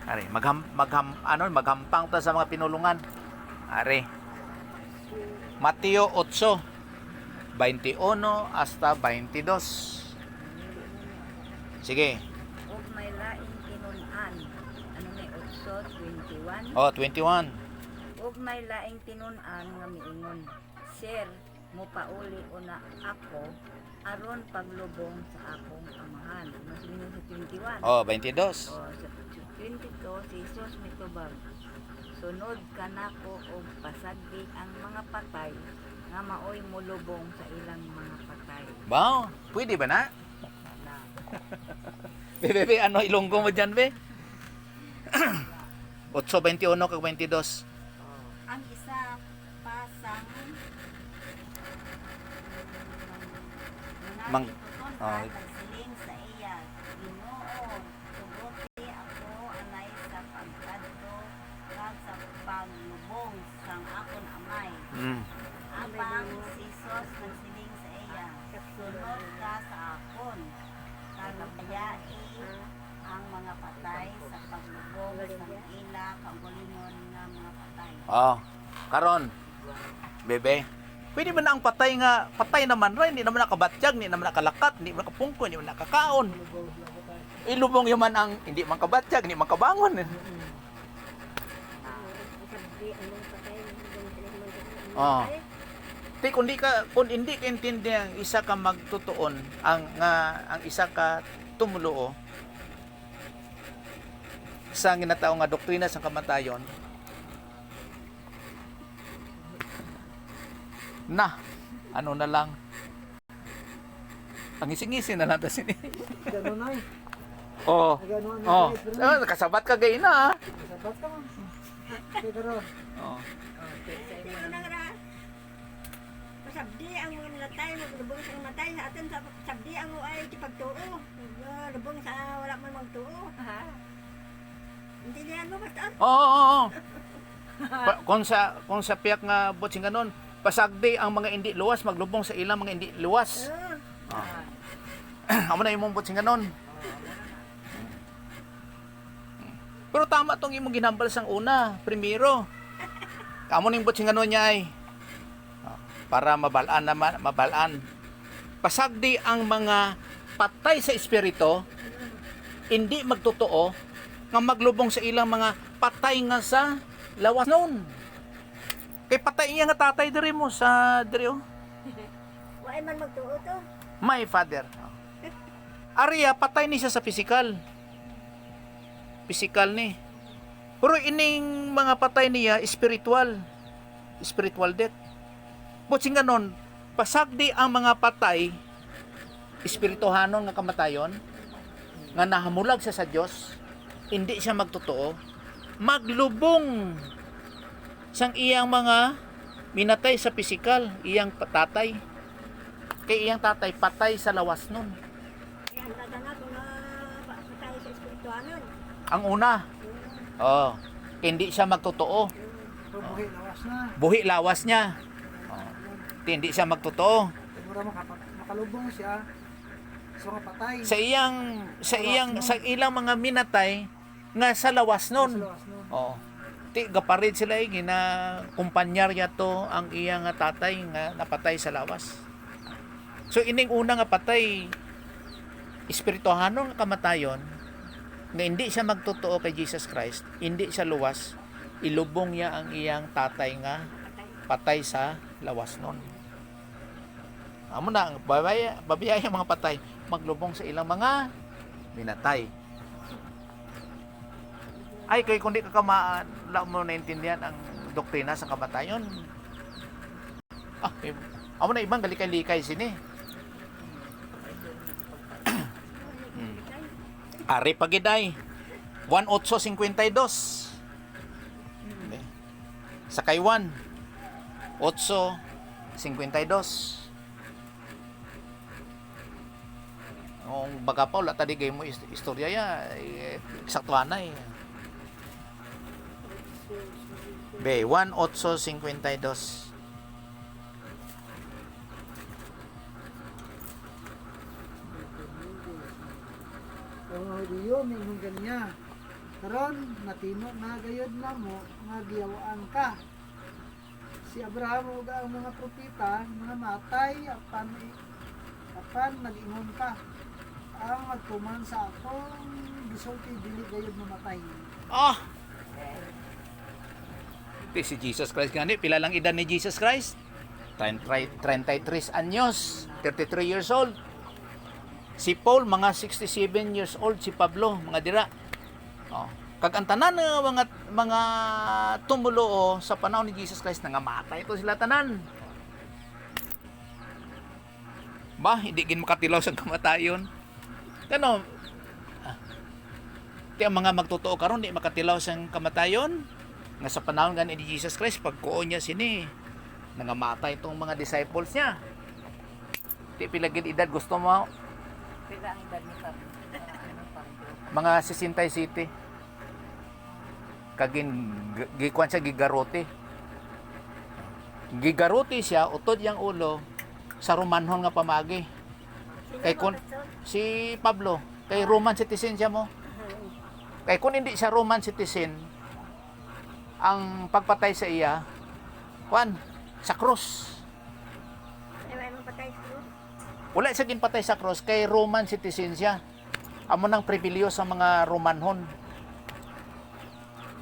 Ari, maghampang ta sa mga pinulungan. Ari. Mateo 8:21 hasta 22. Sige. Og may laing tinun-an. Ano ni 8:21? 21. Og may laing tinun-an nga miingon, Sir, mo pauli una ako aron paglubong sa akong amahan. Mas minus sa 21. Oh, 22. O sa 22 si Jesus mitubag. Sunod ka nako og pasagdi ang mga patay nga maoy mulubong sa ilang mga patay. Bao, pwede ba na? Na, Bebe, ano ilunggo mo dyan, be? 8:21 kag 22. ang isa pasang Mang- oh. oh. Siling sa iya, Ginoo, tuguti ako anay sa pagkadto kag sa paglubong sang akon amay. Mm. Abang si Jesus nagsiling sa iya, sunod ka sa akon, kagabayai ang mga patay sa paglubong sa ila kagulingon nga mga patay. Oh, karon. Bebe, pwede ba na ang patay nga, patay naman rin, hindi naman nakabatyag, hindi naman nakalakat, hindi naman nakapungko, hindi naman nakakaon. Ilubong yaman ang hindi man kabatyag, hindi man kabangon. Sabi, anong patay, Oh. Ti kung hindi ka intindi ang isa ka magtutuon, ang isa ka tumuluo sa ginatao nga doktrina sa kamatayon, na ano na lang ang ising-ising na lang ta sini. Gano'n na eh. Oh. Gano'n na. Oh. Nakasabat ka gay na. Sabat ka man. Okay, karon. Oh. Hindi ko na nga. Pasabdi ang mga nalatay, maglubong sa matay sa atin sa sabdi ang ay pagtuo. Lubong sa wala man magtuo. Intindihan mo basta? Oo. Kung sa piyak nga botsing ganon, pasagdi ang mga hindi luwas maglubong sa ilang mga hindi luwas. Amo na imong botsing ganon. Pero tama tong imong ginambal sang una, primero. Amo ning botsing ganon niya ay para mabalaan naman, mabalaan. Pasagdi ang mga patay sa espiritu, hindi magtotoo nga maglubong sa ilang mga patay nga sa lawas noon. Kay patay iya nga tatay diri mo sa diri oh. Wala man magtuo to. My father. Ariya patay ni siya sa physical. Physical ni. Pero ining mga patay niya spiritual. Spiritual death. Butsing ganon, pasagdi ang mga patay espirituhanon nga kamatayon nga nahamulag siya sa Dios, hindi siya magtotoo, maglubong sang iyang mga minatay sa pisikal, iyang tatay. Kay iyang tatay patay sa lawas nun. Kaya ang tata nga kung patay sa espirituanon. Ang una, oh, hindi siya magtotoo. Pero buhi, lawas na. Buhi lawas niya. Oh, hindi siya magtotoo. Siguro makalubong siya. So patay. Sa ilang mga minatay nga sa lawas nun. Lawas nun. Oh. Ti gaparid sila gina kumpanyarya to ang iyang tatay nga napatay sa lawas. So ining una nga patay espirituhano nga kamatayon nga hindi siya magtotoo kay Jesus Christ, hindi siya luwas, ilubong niya ang iyang tatay nga patay sa lawas nun. Amo na ang babaya ang mga patay maglubong sa ilang mga minatay. Ay, kay kundi ka mo naintindihan ang doktrina sa kamatayon. Amo na ibang galikay-likay sini. Ari pagiday 1852. Sakay 1 8:52. Ang baga pa wala tadi gay mo istorya ya eksaktuhan na eh. B 18:52. Ang diyo mingon kanya. Karon natino na gayud na mo nga giyawaan ka. Si Abraham ug ang mga propeta mga matay apan nag-ingon ka. Ang magtuman sa akong gisulti dili gayud mamatay. Ah. Si Jesus Christ gani pila lang edad ni Jesus Christ? 33 anyos, 33 years old. Si Paul mga 67 years old, si Pablo mga dira. Oh, kag ang tanan nga mga tumulo sa panahon ni Jesus Christ nangamatay ito sila tanan. Ba, hindi gin makatilaw sa kamatayon. Kano? Ti ang mga magtotoo karon di makatilaw sa kamatayon nga sa panahon gani ni Jesus Christ pagkuon niya sini nangamatay itong mga disciples niya. Ti pila gid edad gusto mo? Pila ang edad ni Pablo? Mga 67. Kagin gikuan siya gigarote. Gigarote siya utod yang ulo sa Romanhon nga pamagi. Kay kun si Pablo kay Roman citizen siya mo. Kay kung hindi siya Roman citizen, ang pagpatay sa iya, kuan, sa krus. Ay, may patay sa krus. Wala siya ginpatay sa krus, kay Roman citizen siya. Amo nang pribilyo sa mga Romanhon.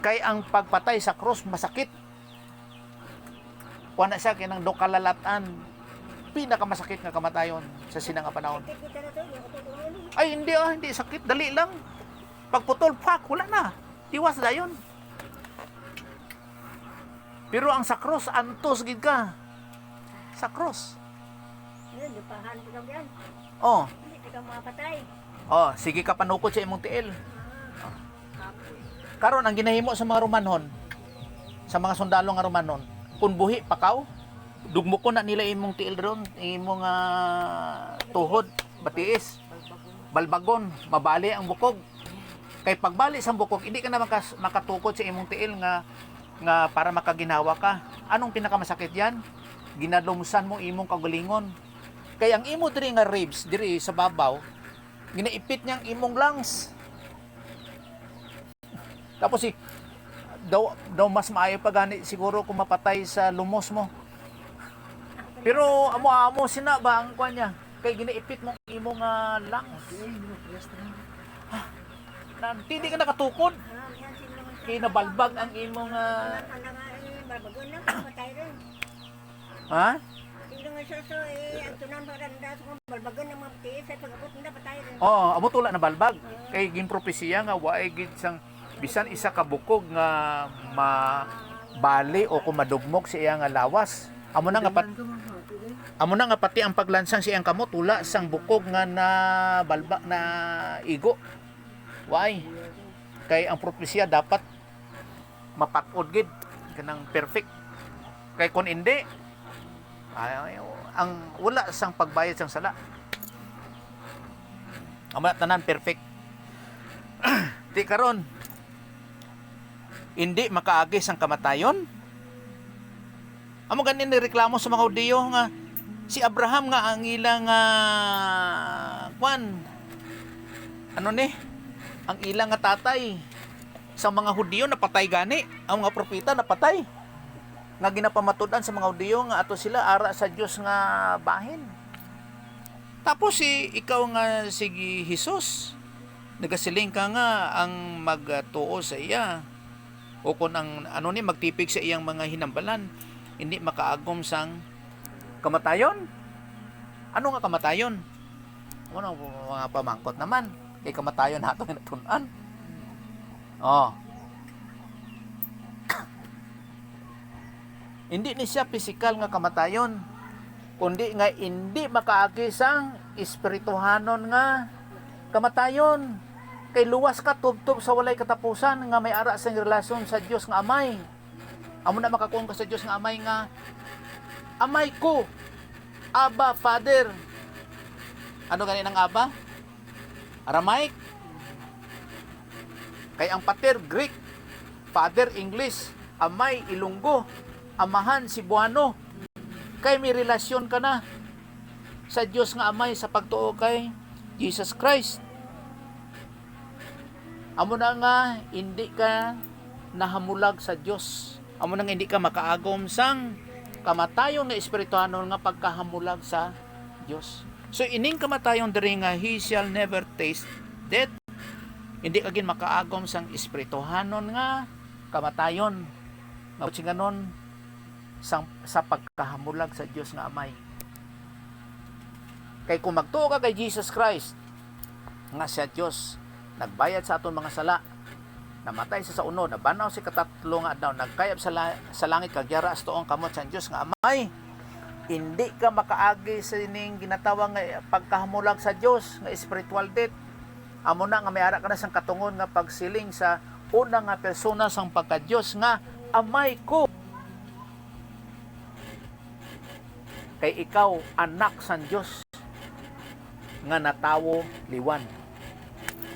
Kay ang pagpatay sa krus masakit. Kuan na siya kinang do kalalatan. Pinakamasakit nga kamatayon sa sinang nga panahon. Kita na to, yung tutulong. Ay hindi sakit, dali lang. Pagputol, pak, wala na. Tiwas dayon. Pero ang sa cross, antos gid ka. Sa cross. Ayun, lupahan ko lang yan. Oh, Hindi ka mapatay. oh, sige ka panukod sa imong tiil. Karon ang ginahimo sa mga Romanhon, sa mga sundalo nga Romanhon, kung buhi pakaw, dugmo ko na nila imong tiil ron, imong tuhod, batiis, balbagon, mabali ang bukog. Kay pagbali sa bukog, hindi ka na makatukod sa imong tiil nga para makaginawa ka. Anong pinakamasakit yan? Ginalumsan mo imong kagalingon. Kay ang imo diri nga ribs diri sa babaw, ginaipit niyang imong lungs. Tapos daw mas maayo pa gani siguro kung mapatay sa lumos mo. Pero amo sina ba ang kwan niya? Kay ginaipit mo imong lungs. Hindi ka nakatukod. Yan, sino naman siya. Kaya nabalbag ang imong Barbagon na, patay rin. ha? Sino nga siya so, ang tunan maganda sa kung balbagon ng mga tiis, ay pag-abot na patay rin. Oh, amo tula na balbag. Kay ginpropesiya nga waay gid sang bisan isa ka bukog nga mabali o kung madugmok sa iya nga lawas. Amo na nga pati ang paglansang siyang kamot tula sang bukog nga na balbag na igo. Why? Kay ang propesya dapat mapatod gid kanang perfect. Kay kun hindi ang wala sang pagbayad sang sala. Amo tanan perfect. Di karon hindi makaagi sang kamatayon. Amo ganin ni reklamo sa mga Hudiyo nga si Abraham nga ang ilang ano ni? Ang ilang nga tatay sa mga Hudiyo napatay gani, ang mga propeta napatay. Nga ginapamatudan sa mga Hudiyo nga ato sila ara sa Dios nga bahin. Tapos ikaw nga sige Hesus, nagasiling ka nga ang magtuo sa iya o kung ang ano ni magtipig sa iyang mga hinambalan, hindi makaagom sang kamatayon. Ano nga kamatayon? Ano mga pamangkot naman? Kay kamatayon nato nga natunan. Oh. Hindi ni siya pisikal nga kamatayon, kundi nga hindi makaagi sang espirituhanon nga kamatayon. Kay luwas ka tubtob sa walay katapusan nga may ara sang relasyon sa Dios nga Amay. Amo na makakuha ka sa Dios nga Amay nga Amay ko, Abba, Father. Ano ganin ang Abba? Aramaic. Kay ang Pater, Greek. Father, English. Amay, Ilonggo. Amahan, Cebuano. Kay may relasyon ka na sa Diyos nga Amay sa pagtuo kay Jesus Christ. Amo na nga, hindi ka nahamulag sa Diyos. Amo na nga, hindi ka makaagom sang kamatayon nga espirituhanon nga pagkahamulag sa Diyos. So ining kamatayon diri nga he shall never taste death. Hindi ka gin makaagom sang espirituhanon nga kamatayon. Nga ganon sa pagkahamulag sa Dios nga Amay. Kay kung magtuo ka kay Jesus Christ nga siya Dios, nagbayad sa aton mga sala, namatay sa unod, nabanaw si katatlo nga adlaw, nagkayab sa langit kagyara sa tuong kamot sa Dios nga Amay, hindi ka makaagi sa ining ginatawag nga pagkahamulag sa Dios nga spiritual death. Amo na nga may ara ka na sang katungon nga pagsiling sa una nga persona sang pagka-Dios nga Amay ko. Kay ikaw anak sang Dios nga natawo liwan.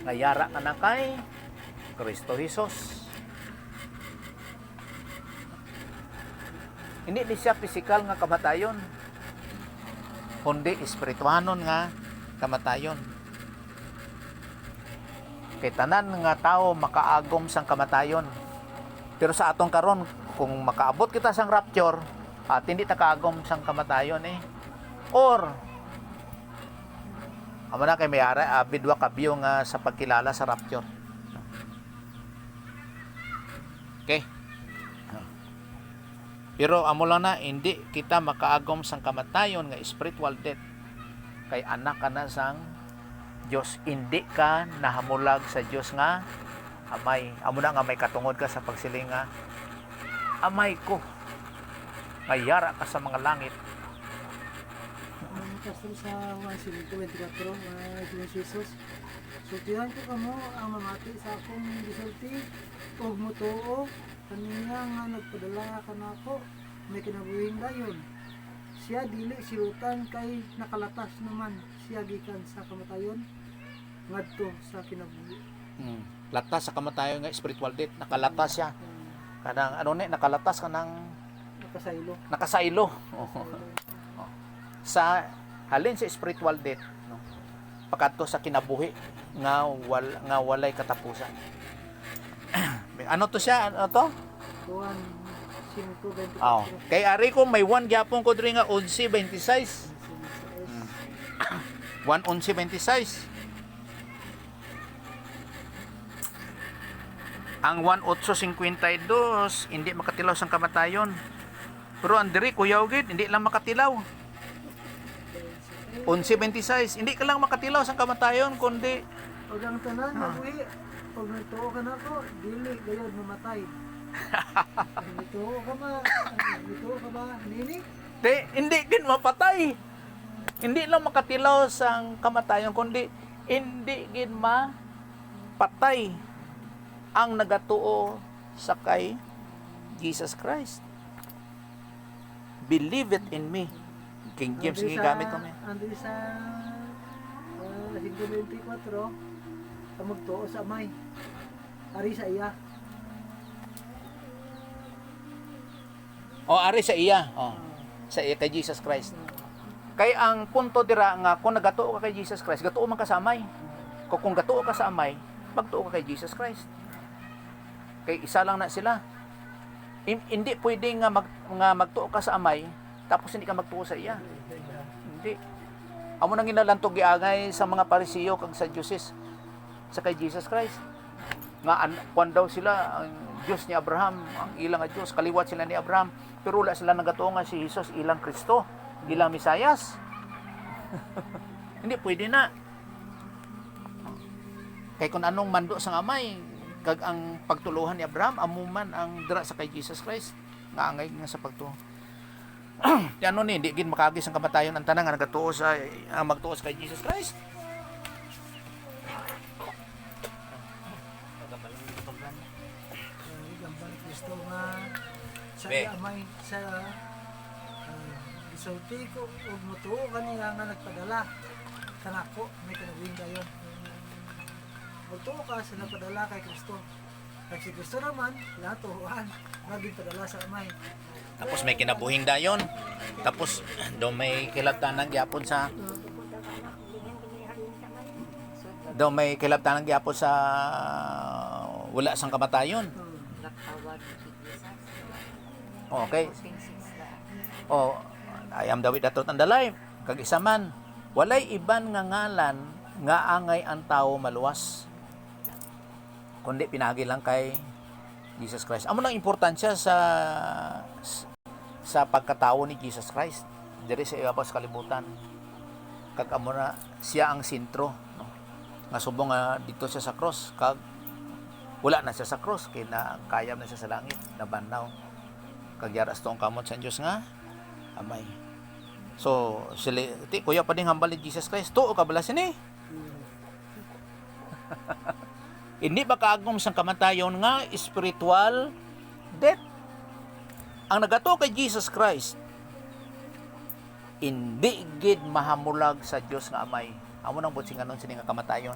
Nga yara ka na kay Kristo Jesus. Hindi ni siya physical nga kamatayon, kundi espirituhanon nga kamatayon. Kay tanan nga tao makaagom sang kamatayon. Pero sa atong karon, kung makaabot kita sang rapture, at hindi ta kaagom sang kamatayon Or amo na kay may ara bidwa kabyo nga sa pagkilala sa rapture. Okay? Pero amo lang na hindi kita makaagom sang kamatayon nga spiritual death. Kay anak ka na sang Dios, hindi ka nahamulag sa Dios nga Amay. Amo na nga may katungod ka sa pagsiling nga Amay ko. Mayara ka sa mga langit. Pastor sa 1:24 nga Jesus. Sultihan ko kamo ang mamati sa akong gisulti ug mutuo kaniya nga nagpadala kanako may kinabuhing dayon. Siya dili silutan kay nakalatas naman siya gikan sa kamatayon ngadto sa kinabuhi. Latas sa kamatayon nga spiritual death, nakalatas siya. Kanang nakalatas ka ng nakasaylo. Sa halin sa spiritual death, pagkadto sa kinabuhi nga walay katapusan. Ano to siya? Ano to? 1:24. Kay ari ko may 1 gyapon ko diri nga 11:26. 1:11:26. Ang 1:8:52 hindi makatilaw sang kamatayon. Pero ang diri kuyaw gid hindi lang makatilaw. 11:26 hindi ka lang makatilaw sang kamatayon kundi Ug ang tanan mabuhi pag nagtuo ka nako dili gayud mamatay. Nagtuo ka ba nini? hindi din mapatay. Hindi lang makatilaw sang kamatayon kundi hindi gid mapatay ang nagatuo sa kay Jesus Christ. Believe it in me. King James gamit ko may. Andi sa 5:24 ang magtuo sa Amay. Ari sa iya. Ari sa iya. Sa iya kay Jesus Christ. Kay ang punto dira nga kung nagatuo ka kay Jesus Christ, gatuo man ka sa Amay. Kung gatuo ka sa Amay, magtuo ka kay Jesus Christ. Kay isa lang na sila. Hindi pwede nga magtuo ka sa Amay tapos hindi ka magtuo sa iya. Hindi. Amo nang ginalantog giangay sa mga Parisiyo kag sa Dioses sa kay Jesus Christ. Nga kuan daw sila ang Dios ni Abraham, ang ilang nga Dios, kaliwat sila ni Abraham, pero wala sila nagatuo nga si Jesus ilang Kristo, ilang Mesayas. Hindi pwede na. Kay kun anong mando sa Amay, kag ang pagtuluhan ni Abraham amuman ang dira sa kay Jesus Christ nga angay nga sa pagtuo. Di ano ni di gid makagis ang kamatayon ang tanan nga nagatuo sa magtuo sa kay Jesus Christ. Gambal Kristo nga sa Be. Amay sa gisulti ko ug mutuo kaniya nga nagpadala kanako may kinabuhing dayon. Magtuo ka sa nagpadala kay Kristo. Kay si Kristo naman, pinatuhuan, nagpadala sa Amay. Tapos may kinabuhing dayon. Tapos do may kilabtanan gyapon sa sa wala sang kamatayon. Okay. I am the way, the truth, and the life. Kag isa man, walay iban nga ngalan nga angay ang tao maluwas. Kundi pinagi lang kay Jesus Christ. Amo nang importansya sa pagkatao ni Jesus Christ diri sa ibabaw sa kalibutan. Kag amo na siya ang sentro, no? Nga subong nga dito siya sa cross, kag wala na siya sa cross kay na kayam na siya sa langit, nabannaw. Kag yaras tong kamot sa Dios nga amay. So sila ti kuya pa ding hambal ni Jesus Christ tuo ka bala sini. Hindi ba kaagom sang kamatayon nga spiritual death? Ang nagato kay Jesus Christ hindi gid mahamulag sa Dios nga amay. Amo nang buting anon sini nga kamatayon.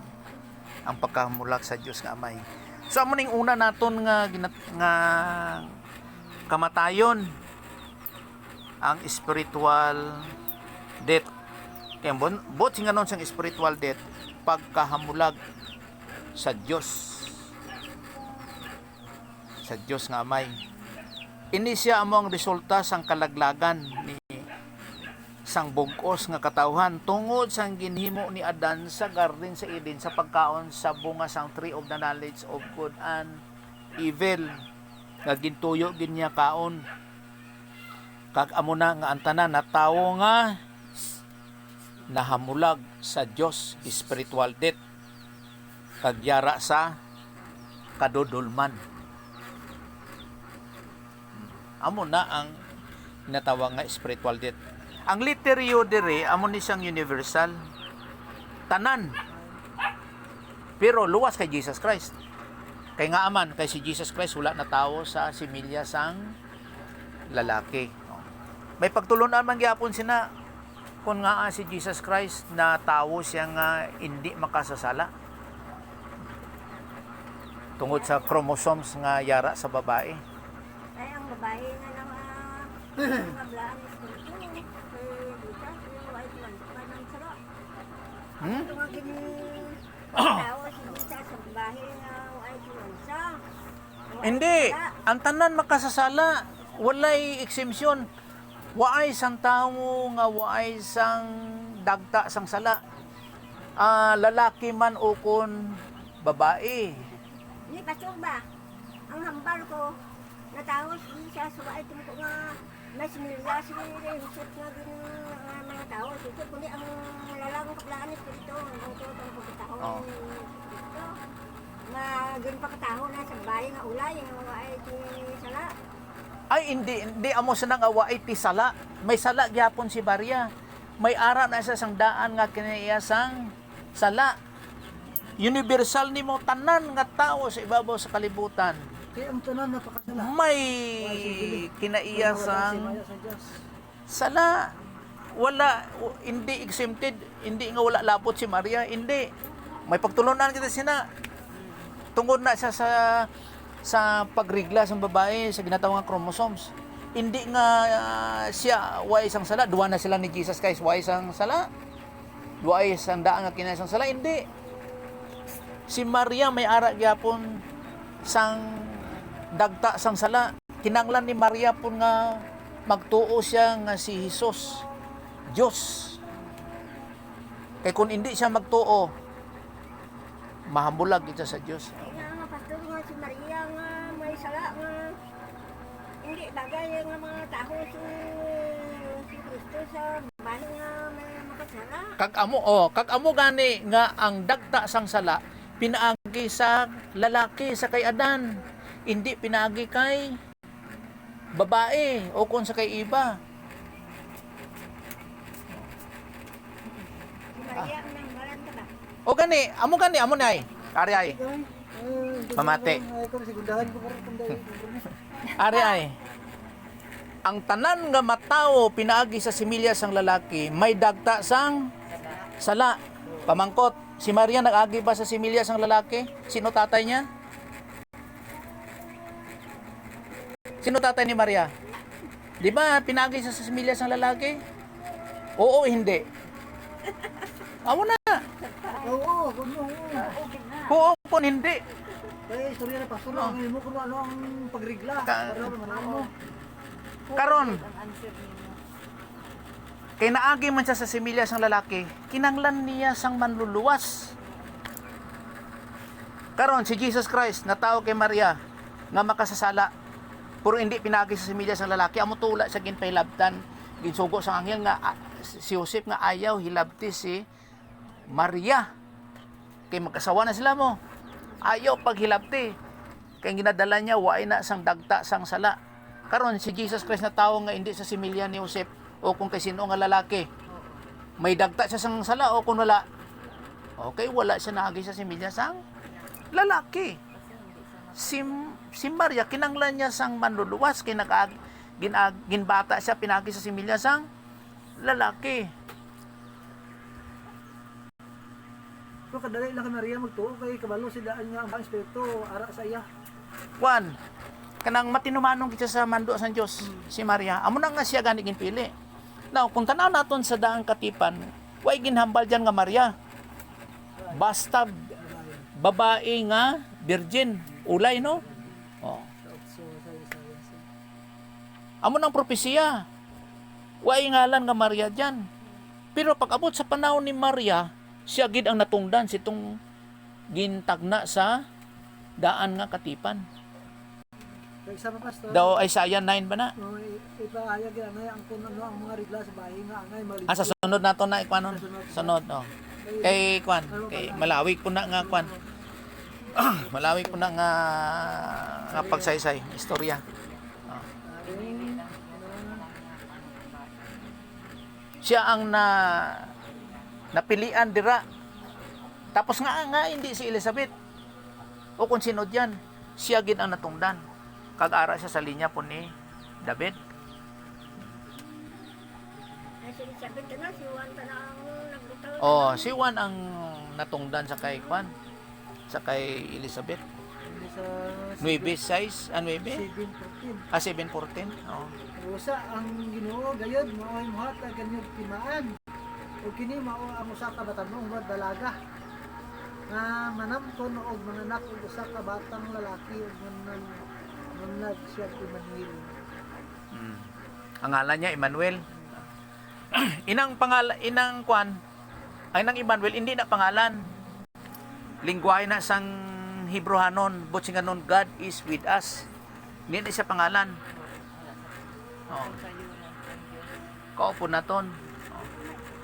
Ang pagkahamulag sa Dios nga amay. So amo ning una naton nga kamatayon, ang spiritual death. Kaya buting anon sang spiritual death, pagkahamulag sa Dios. Sa Dios nga amay. Ini siya amo ang resulta sang kalaglagan ni sang bugos nga katawhan tungod sang ginhimo ni Adan sa garden sa Eden sa pagkaon sa bunga sang tree of the knowledge of good and evil nga gintuyo gid niya kaon. Kag amo na nga ang tanan na tawo nga nahamulag sa Dios, spiritual death, kag yara sa kadudulman. Amo na ang natawag nga spiritual death. Ang literyo dire amo ni siyang universal, tanan, pero luwas kay Jesus Christ. Kay nga aman kay si Jesus Christ wala na tawo sa similya sang lalaki. May pagtulunan man gyapon sina kung nga si Jesus Christ na tawo siya nga hindi makasasala tungod sa chromosomes nga yara sa babae. Ay, ang babae nga lang nablaan is dito. Ito nga tao si Dita sa babae nga ay silansa. Hindi, ang tanan makasasala, walay exemption. Waay sang tawo nga waay sang dagta sang sala. Lalaki man o kun babae. Ni pastor ba? Ang hambal ko natawos siya sa ay tumko nga may similya si Rimsot nga din mga tao. Ito kundi ang lalang kaplaan ni Espiritu. Ang ito ang pagkatao. Nga din pagkatao na sa bahay nga ulay nga ay sala. Ay hindi amo sa nang awa iti sala. May sala gyapon si Maria. May ara na sa sang daan nga kinaiya sang sala. Universal nimo tanan nga tao sa ibabaw sa kalibutan. Kaya ang tanan napakasala. May kinaiya sang sala. Wala hindi exempted, hindi nga wala labot si Maria, hindi. May pagtulunan kita sina. Tungod na siya sa pagrigla sa babae sa ginatawag nga chromosomes. Hindi nga siya way isang sala, duwa na sila ni Jesus Christ way isang sala. Duwa isang daan nga kinasang sala, hindi. Si Maria may ara gyapon sang dagta sang sala. Kinanglan ni Maria pun nga magtuo siya nga si Jesus Diyos. Kay kung hindi siya magtuo, mahambulag ito sa Diyos. Kaya nga pastor nga si Maria nga may sala nga hindi bagay nga mga tao si Kristo sa bahay nga may makasala. Kag amo gani nga ang dagta sang sala pinaagi sa lalaki sa kay Adan, hindi pinaagi kay babae o kung sa kay iba. Si Maria ang nanggalan ka ba? O gani amo nay ari ay Mamate. Ay ko sigundahan ko karon kunday. ari ay ang tanan nga matawo pinaagi sa similya sang lalaki may dagta sang sala. Pamangkot, si Maria nag-agi ba sa similya sang lalaki? Sino tatay niya? Sino tatay ni Maria? Di ba pinagi sa similya sang lalaki? Oo, hindi. Amo na. Oo, kuno. Oo, kung hindi. Kaya istorya na pastor ang mo kuno ano ang pagrigla. Ka- Para manamo mo. Karon, Ang answer niyo. kay naagi man siya sa similya sang lalaki, kinanglan niya sang manluluwas. Karon si Jesus Christ na tao kay Maria nga makasasala. Pero hindi pinagi sa similya sang lalaki, amo tula sa ginpahilabtan, ginsugo sa anghel nga si Joseph nga ayaw hilabti si Maria. Kay magkasawa na sila mo. Ayaw paghilabti. Kay ginadala niya waay na sang dagta sang sala. Karon si Jesus Christ na tawo nga hindi sa similya ni Joseph o kung kay sino nga lalaki. May dagta siya sang sala o kung wala. Okay, wala siya naagi sa similya sang lalaki. Si Maria kinanglan niya sang manluluwas kay ginbata siya pinagi sa similya sang lalaki. So kadali lang kay Maria magtuo kay kabalo sila nga ang espiritu ara sa iya. Kwan, kanang matinumanong kita sa mando sa Dios si Maria. Amo na nga siya gani ginpili. Now, kung tanaw naton sa daang katipan, way ginhambal diyan nga Maria. Basta babae nga virgin, ulay no? Oh. So Amo nang propesiya. Way ngalan nga Maria diyan. Pero pag abot sa panahon ni Maria, siya gid ang natungdan sitong gintagna sa daan nga katipan. kay sa pastor. Daw Isaiah 9 ba na? Ipahayag yan ang kuno ang mga regla sa bahay nga angay mali. Sa sunod nato na ikwanon. Sunod oh. Kay kwan, kay malawig po na nga kwan. Malawig po na nga pagsaysay, istorya. Oh. Siya ang napilian dira. Tapos nga hindi si Elizabeth. O kung sino diyan, siya gid ang natungdan. Kag-ara siya sa linya po ni David. Kasi sabi ko na, si Juan ta na ang nagbutaw. Oh, si Juan ang natungdan sa kay Juan, sa kay Elizabeth. Sa 9:6, 9? 7:14. 7:14. Oh. Usa ang Ginoo gayud mao'y mohatag kanyang timaan. O kini mao ang usa ka batanong nga dalaga. Nga manamton og manganak og usa ka batang lalaki ug manag siya Emmanuel. Ang ngalan niya Emmanuel. Inang kwan, ay nang Emmanuel hindi na pangalan. Lingwahe na sang Hebrewanon, butsinganon God is with us. Hindi na siya pangalan. Oh. Kaupo naton. Oh.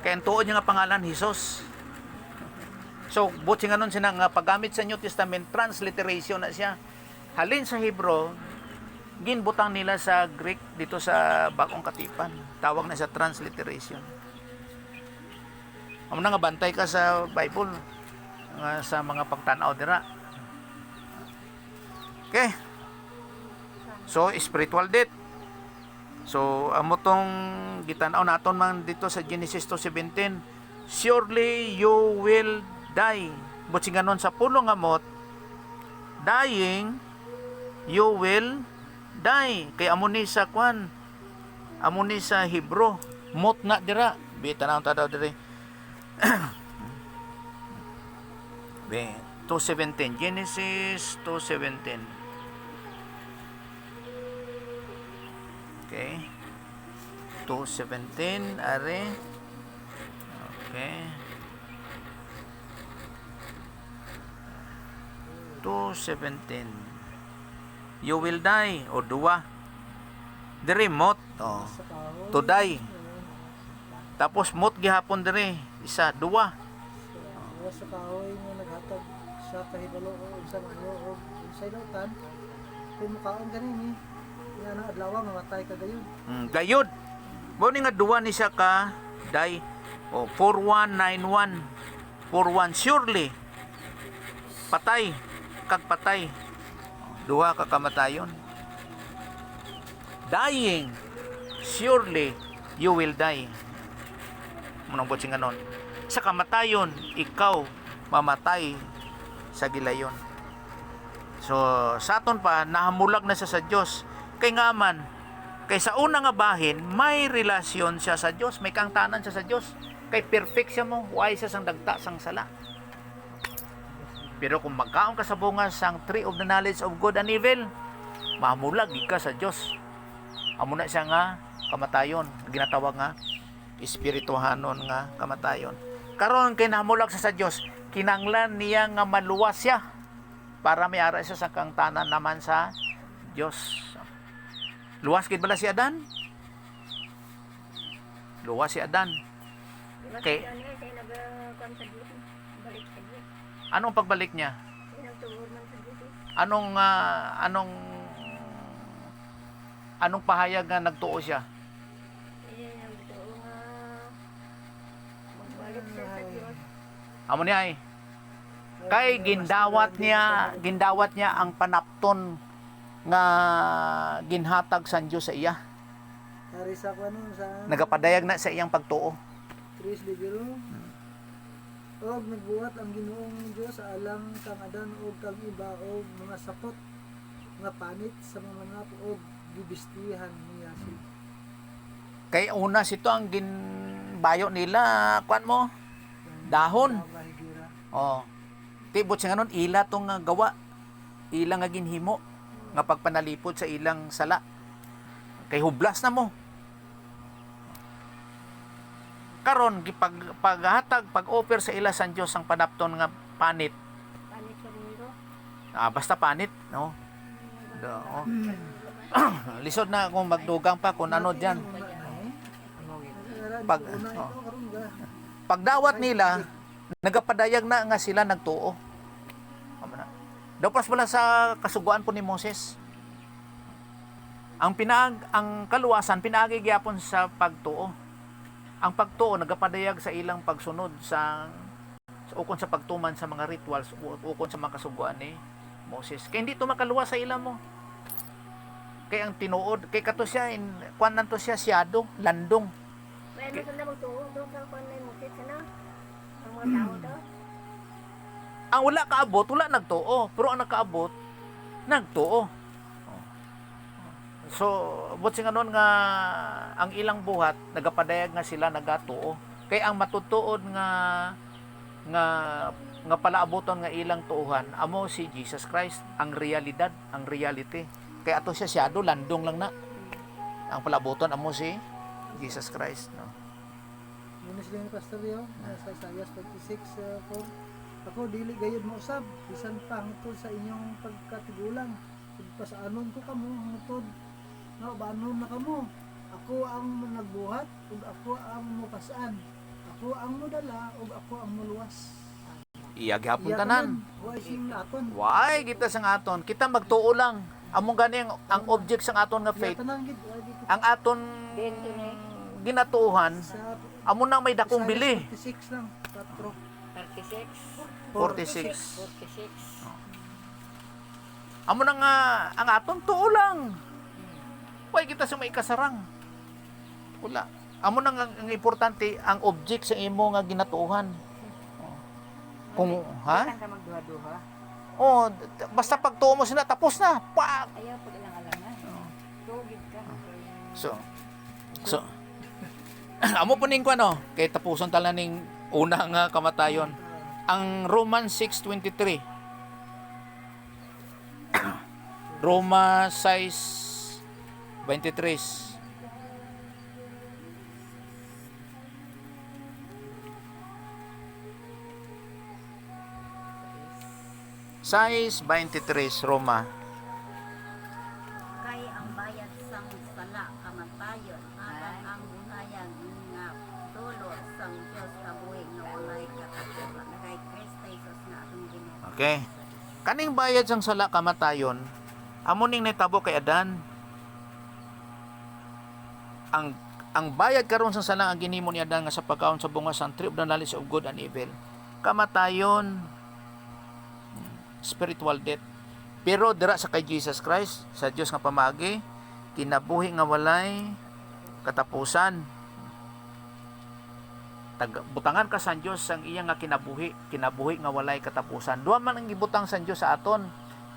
Kaya ang tuod niya nga pangalan Jesus. So, butsinganon siya nga paggamit sa New Testament, transliteration na siya. Halin sa Hebrew, ginbutang nila sa Greek dito sa Bagong Katipan. Tawag na sa transliteration. Amo na nga bantay ka sa Bible nga sa mga pagtanaw dira. Okay. So spiritual death. So amo tong gitanaw naton man dito sa Genesis 2:17. Surely you will die. Butsinganon sa pulong amot, dying you will die. Kay amo ni sa kwan, amo ni sa Hebrew, mot na dira. Bitanaw ta daw diri. Be 2:17, Genesis 2:17. Okay. 2:17 are. Okay. 2:17. You will die o duwa. Diri mot. Oh. To die. Tapos mot gihapon diri isa duwa. Wa sa kahoy nga naghatag sa kahibalo o sa mayo o sa ilotan. Kung mukaon ganini, nga nang adlaw mamatay ka gayon. Gayud. Mo ni nga duwa ni siya ka die. O 4191. 41 surely. Patay kag patay. Duha ka kamatayon. Dying. Surely you will die. Munang botsing ganon. Sa kamatayon, ikaw mamatay sa gilayon. So, sa aton pa, nahamulag na siya sa Diyos. Kay nga man, kay sa una nga bahin, may relasyon siya sa Diyos. May kangtanan siya sa Diyos. Kay perfect siya mo, huwag siya sang dagta, sang sala. Pero kung magkaon ka sa bunga sang tree of the knowledge of good and evil, mahamulag ka sa Diyos. Amo na siya nga kamatayon, ginatawag nga espirituhanon nga kamatayon. Karon kay nahamulag sa Diyos, kinanglan niya nga maluwas siya para may ara siya sa kangtanan naman sa Diyos. Luwas gid bala si Adan? Luwas si Adan. Okay. Kaya nag-kwan sa duty. Balik sa duty. Anong pagbalik niya? Kaya nagtuwor man sa duty. Anong pahayag nga nagtuo siya? Kaya nagtuo nga magbalik siya sa Diyos. Amo niya ay kay gindawat niya ang panapton nga ginhatag sa Dios sa iya. Hari sa ano sa Nagapadayag na sa iyang pagtuo. Chris Ligero. Og nagbuhat ang Ginoong Dios sa alang kang Adan og kang iba og mga sapot nga panit sa mga manap og gibistihan niya si Kay una sito ang ginbayo nila, kuan mo? Dahon. Bahigira. Oh. Tibot siya nganon ila tong nga gawa. Ila nga ginhimo nga pagpanalipod sa ilang sala. Kay hublas na mo. Karon paghatag pag-offer sa ila sa Dios ang panapton nga panit. Panit sa mundo. Basta panit, no? Oh. Lisod na kung magdugang pa kung ano diyan. Pag pagdawat nila nagapadayag na nga sila nagtuo. Amo na. Dapas wala sa kasuguan po ni Moses. Ang kaluwasan pinaagi gyapon sa pagtuo. Ang pagtuo nagapadayag sa ilang pagsunod sa ukon sa pagtuman sa mga rituals ukon sa mga kasuguan ni Moses. Kay hindi to makaluwas sa ilang mo. Kay ang tinuod kay kato siya kuan nanto siya siyado, landong. May ano sila magtuo doon sa kwan na yung mukit na ang mga tao daw. Ang wala kaabot, wala nagtuo. Pero ang nakaabot, nagtuo. So, but sing anon nga ang ilang buhat nagapadayag nga sila nagatuo. Kay ang matutuod nga palaaboton nga ilang tuuhan amo si Jesus Christ, ang realidad, ang reality. Kay ato siya siyado landong lang na. Ang palaaboton amo si Jesus Christ, no. Muna sila ni Pastor Leo, sa Isaiah 46, ako dili gayud mo usab, bisan pa hangtod sa inyong pagkatigulang. Pasaanon ko kamo hangtod nga banon na kamo. Ako ang nagbuhat ug ako ang mopasaan. Ako ang modala ug ako ang muluwas. Iya gyapon tanan. Wa sing aton. Why kita sang aton? Kita magtuo lang. Among gani ang object sang aton nga faith. Tanan gid Ang aton ginatuuhan sa amo nang may dakong bili. 46 lang, 4. 46. 46. Amo na nga ang aton tuo lang. Why kita sa may kasarang? Wala. Amo na nga ang importante ang object sa imo nga ginatuuhan. Kung Kailan ka magduha-duha? basta pagtuo mo sila tapos na. Pak. Ayaw pag ilang alangan. Tugid ka. So amo po ning kuno kay tapuson tala ning una nga kamatayon. Ang Romans 6:23. Roma 6:23. Size 23 Roma. Kay ang bayad sang sala kamatayon alang ang buhayan nga tulo sang Dios kabuhi nga walay katapusan kay Kristo Jesus nga atong Ginoo. Okay. Kaning bayad sang sala kamatayon, amo ning nitabo kay Adan. Ang bayad karon sang sala ang ginhimo ni Adan nga sa pagkaon sa bunga sang tree of the knowledge of good and evil. Kamatayon, spiritual death. Pero dira sa kay Jesus Christ, sa Dios nga pamagi, kinabuhi nga walay katapusan. Butangan ka sa Dios ang iyang nga kinabuhi nga walay katapusan. Duha man ang gibutang sa Dios sa aton,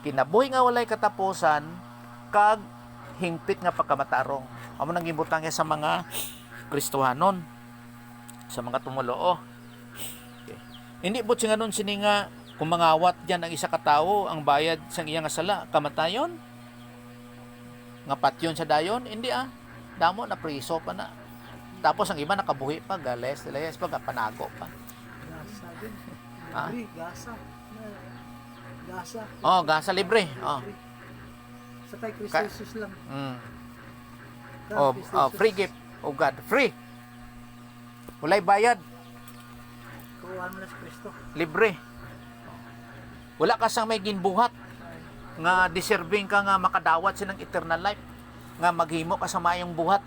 kinabuhi nga walay katapusan kag hingpit nga pagkamatarong. Amo nang gibutang sa mga Kristohanon, sa mga tumuloo. Okay. Hindi but singanon sini nga kung mangawat diyan ang isa ka tawo ang bayad sang iyang sala kamatayon. Nga patyon sa dayon, hindi damo na priso pa na. Tapos ang iba nakabuhi pa, gales pa, panago pa. Gasa din. Ha? Libre, gasa. Gasa. Gasa libre. Sa kay Kristo Ka- Jesus lang. O free gift of God. Free. Walay bayad. Kuhaan mo na si Kristo. Libre. Wala ka sang may ginbuhat nga deserving ka nga makadawat sa ng eternal life, nga maghimo ka sa mayong buhat.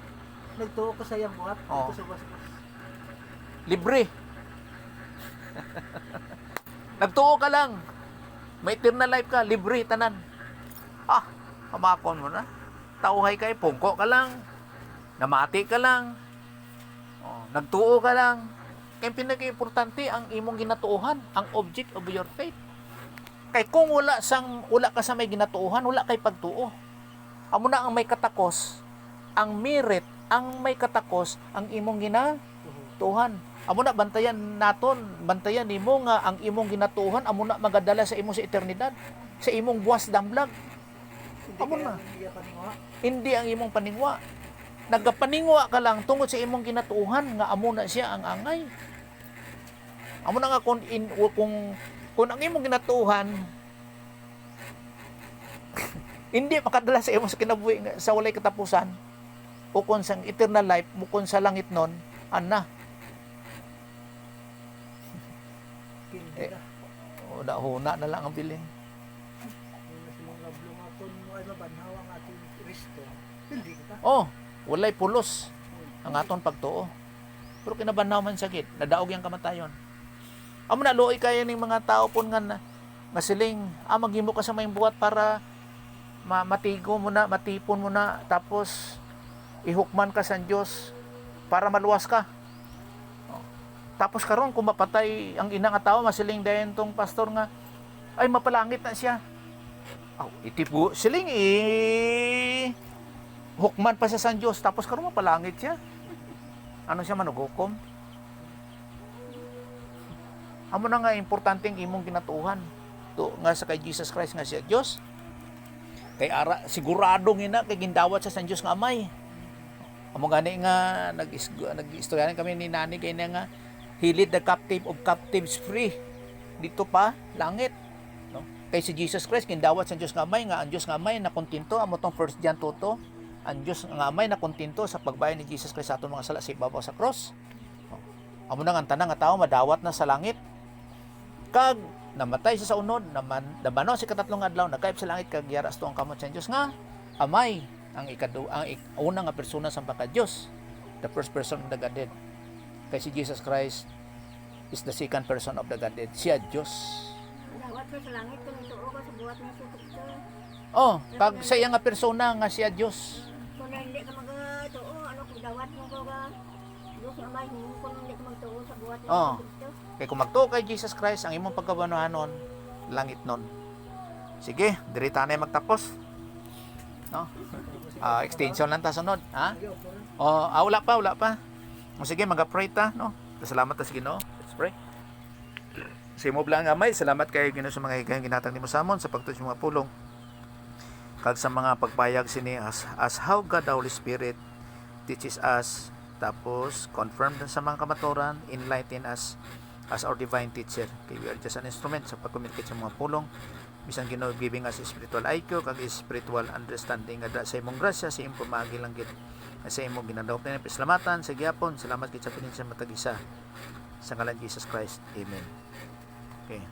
Nagtuo ka sa iyang buhat. Oo. Ito sa basbas. Libre. Nagtuo ka lang, may eternal life ka, libre tanan. Kamakon mo na. Tauhay ka, pungko ka lang, namati ka lang, nagtuo ka lang. Kaya pinaka-importante ang imong ginatuuhan, ang object of your faith. Kay kung wala ka sa may ginatuuhan, wala kay pagtuo. Amo na ang may katakos, ang merit, ang may katakos, ang imong ginatuuhan. Amo na bantayan nimo nga ang imong ginatuuhan amo na magadala sa imo sa eternidad, sa imong buwas damlag. Amo na. Hindi ang imong paningwa. Nagapaningwa ka lang tungod sa imong ginatuuhan nga amo na siya ang angay. Amo na nga kung ang imong ginatuuhan hindi makadala sa imo sa kinabuhi sa walay katapusan o kung sa eternal life bukod sa langit nun, ana. Huna na lang ang bilin. Walay pulos ang aton pagtuo. Pero kinabanhaw man sakit, nadaog yang kamatayon. Amo na luoy kayo ning mga tao pon nga siling maghimo ka sa may buhat para matigo mo na, matipon mo na, tapos ihukman ka sa Dios para maluwas ka. Tapos karon kung mapatay ang ina nga tawo, masiling dayon tong pastor nga ay mapalangit na siya. Itipo siling hukman pa sa San Dios, tapos karon mapalangit siya. Ano siya manugukom? Amo na nga importanteng imong ginatuuhan to nga sa kay Jesus Christ nga siya Dios. Kay ara sigurado ngina kay gindawat sa San Dios nga Amay. Amo gani nga nag-istoryanan kami ni nani kay na nga he lead the captive of captives free. Dito pa langit, no? Kay si Jesus Christ gindawat sa Dios nga Amay, nga ang Dios nga Amay na kontento amo tong 1 John 2. Ang Dios nga Amay na kontento sa pagbayad ni Jesus Christ sa atong mga sala sa ibabaw sa cross. Amo na nga tanan nga tawo madawat na sa langit. Kag namatay siya sa unod, nabano si katatlong adlaw, nagkaip sa langit kag giaras to ang kamot sa Dios nga Amay, ang una nga persona sa pagka-Dios, the first person of the Godhead. Kay si Jesus Christ is the second person of the Godhead. Siya Dios. Dawat ka sa langit kung ituo ka sa buhat ng sutok. Kag sa iya nga persona nga siya Dios. Kung hindi ka mag-tuo, kung dawat mo ka Diyos na may kung hindi ka magtuo sa buhat ng sutok. Kay kung magtuo kay Jesus Christ, ang imong pagkabanuhanon, langit nun. Sige, diri tanay magtapos. No? Extension lang ta sunod, ha? Wala pa. Sige, mag-pray ta, no? Salamat ta sa Ginoo. Let's pray. Sa imo lang Amay, salamat kay Ginoo sa mga higayong ginatang nimo sa amon sa pagtuo sa mga pulong. Kag sa mga pagpayag sini as how God the Holy Spirit teaches us, tapos confirm sa mga kamaturan, enlighten us as our divine teacher. Kay we are just an instrument sa pag-communicate sa mga pulong. Bisan Ginoo giving us spiritual IQ kag spiritual understanding nga sa imong grasya sa imong pamagi lang gid sa imong ginadawat na pasalamatan sa gyapon. Salamat gid sa pininsa matag-isa sa ngalan Jesus Christ. Amen. Okay.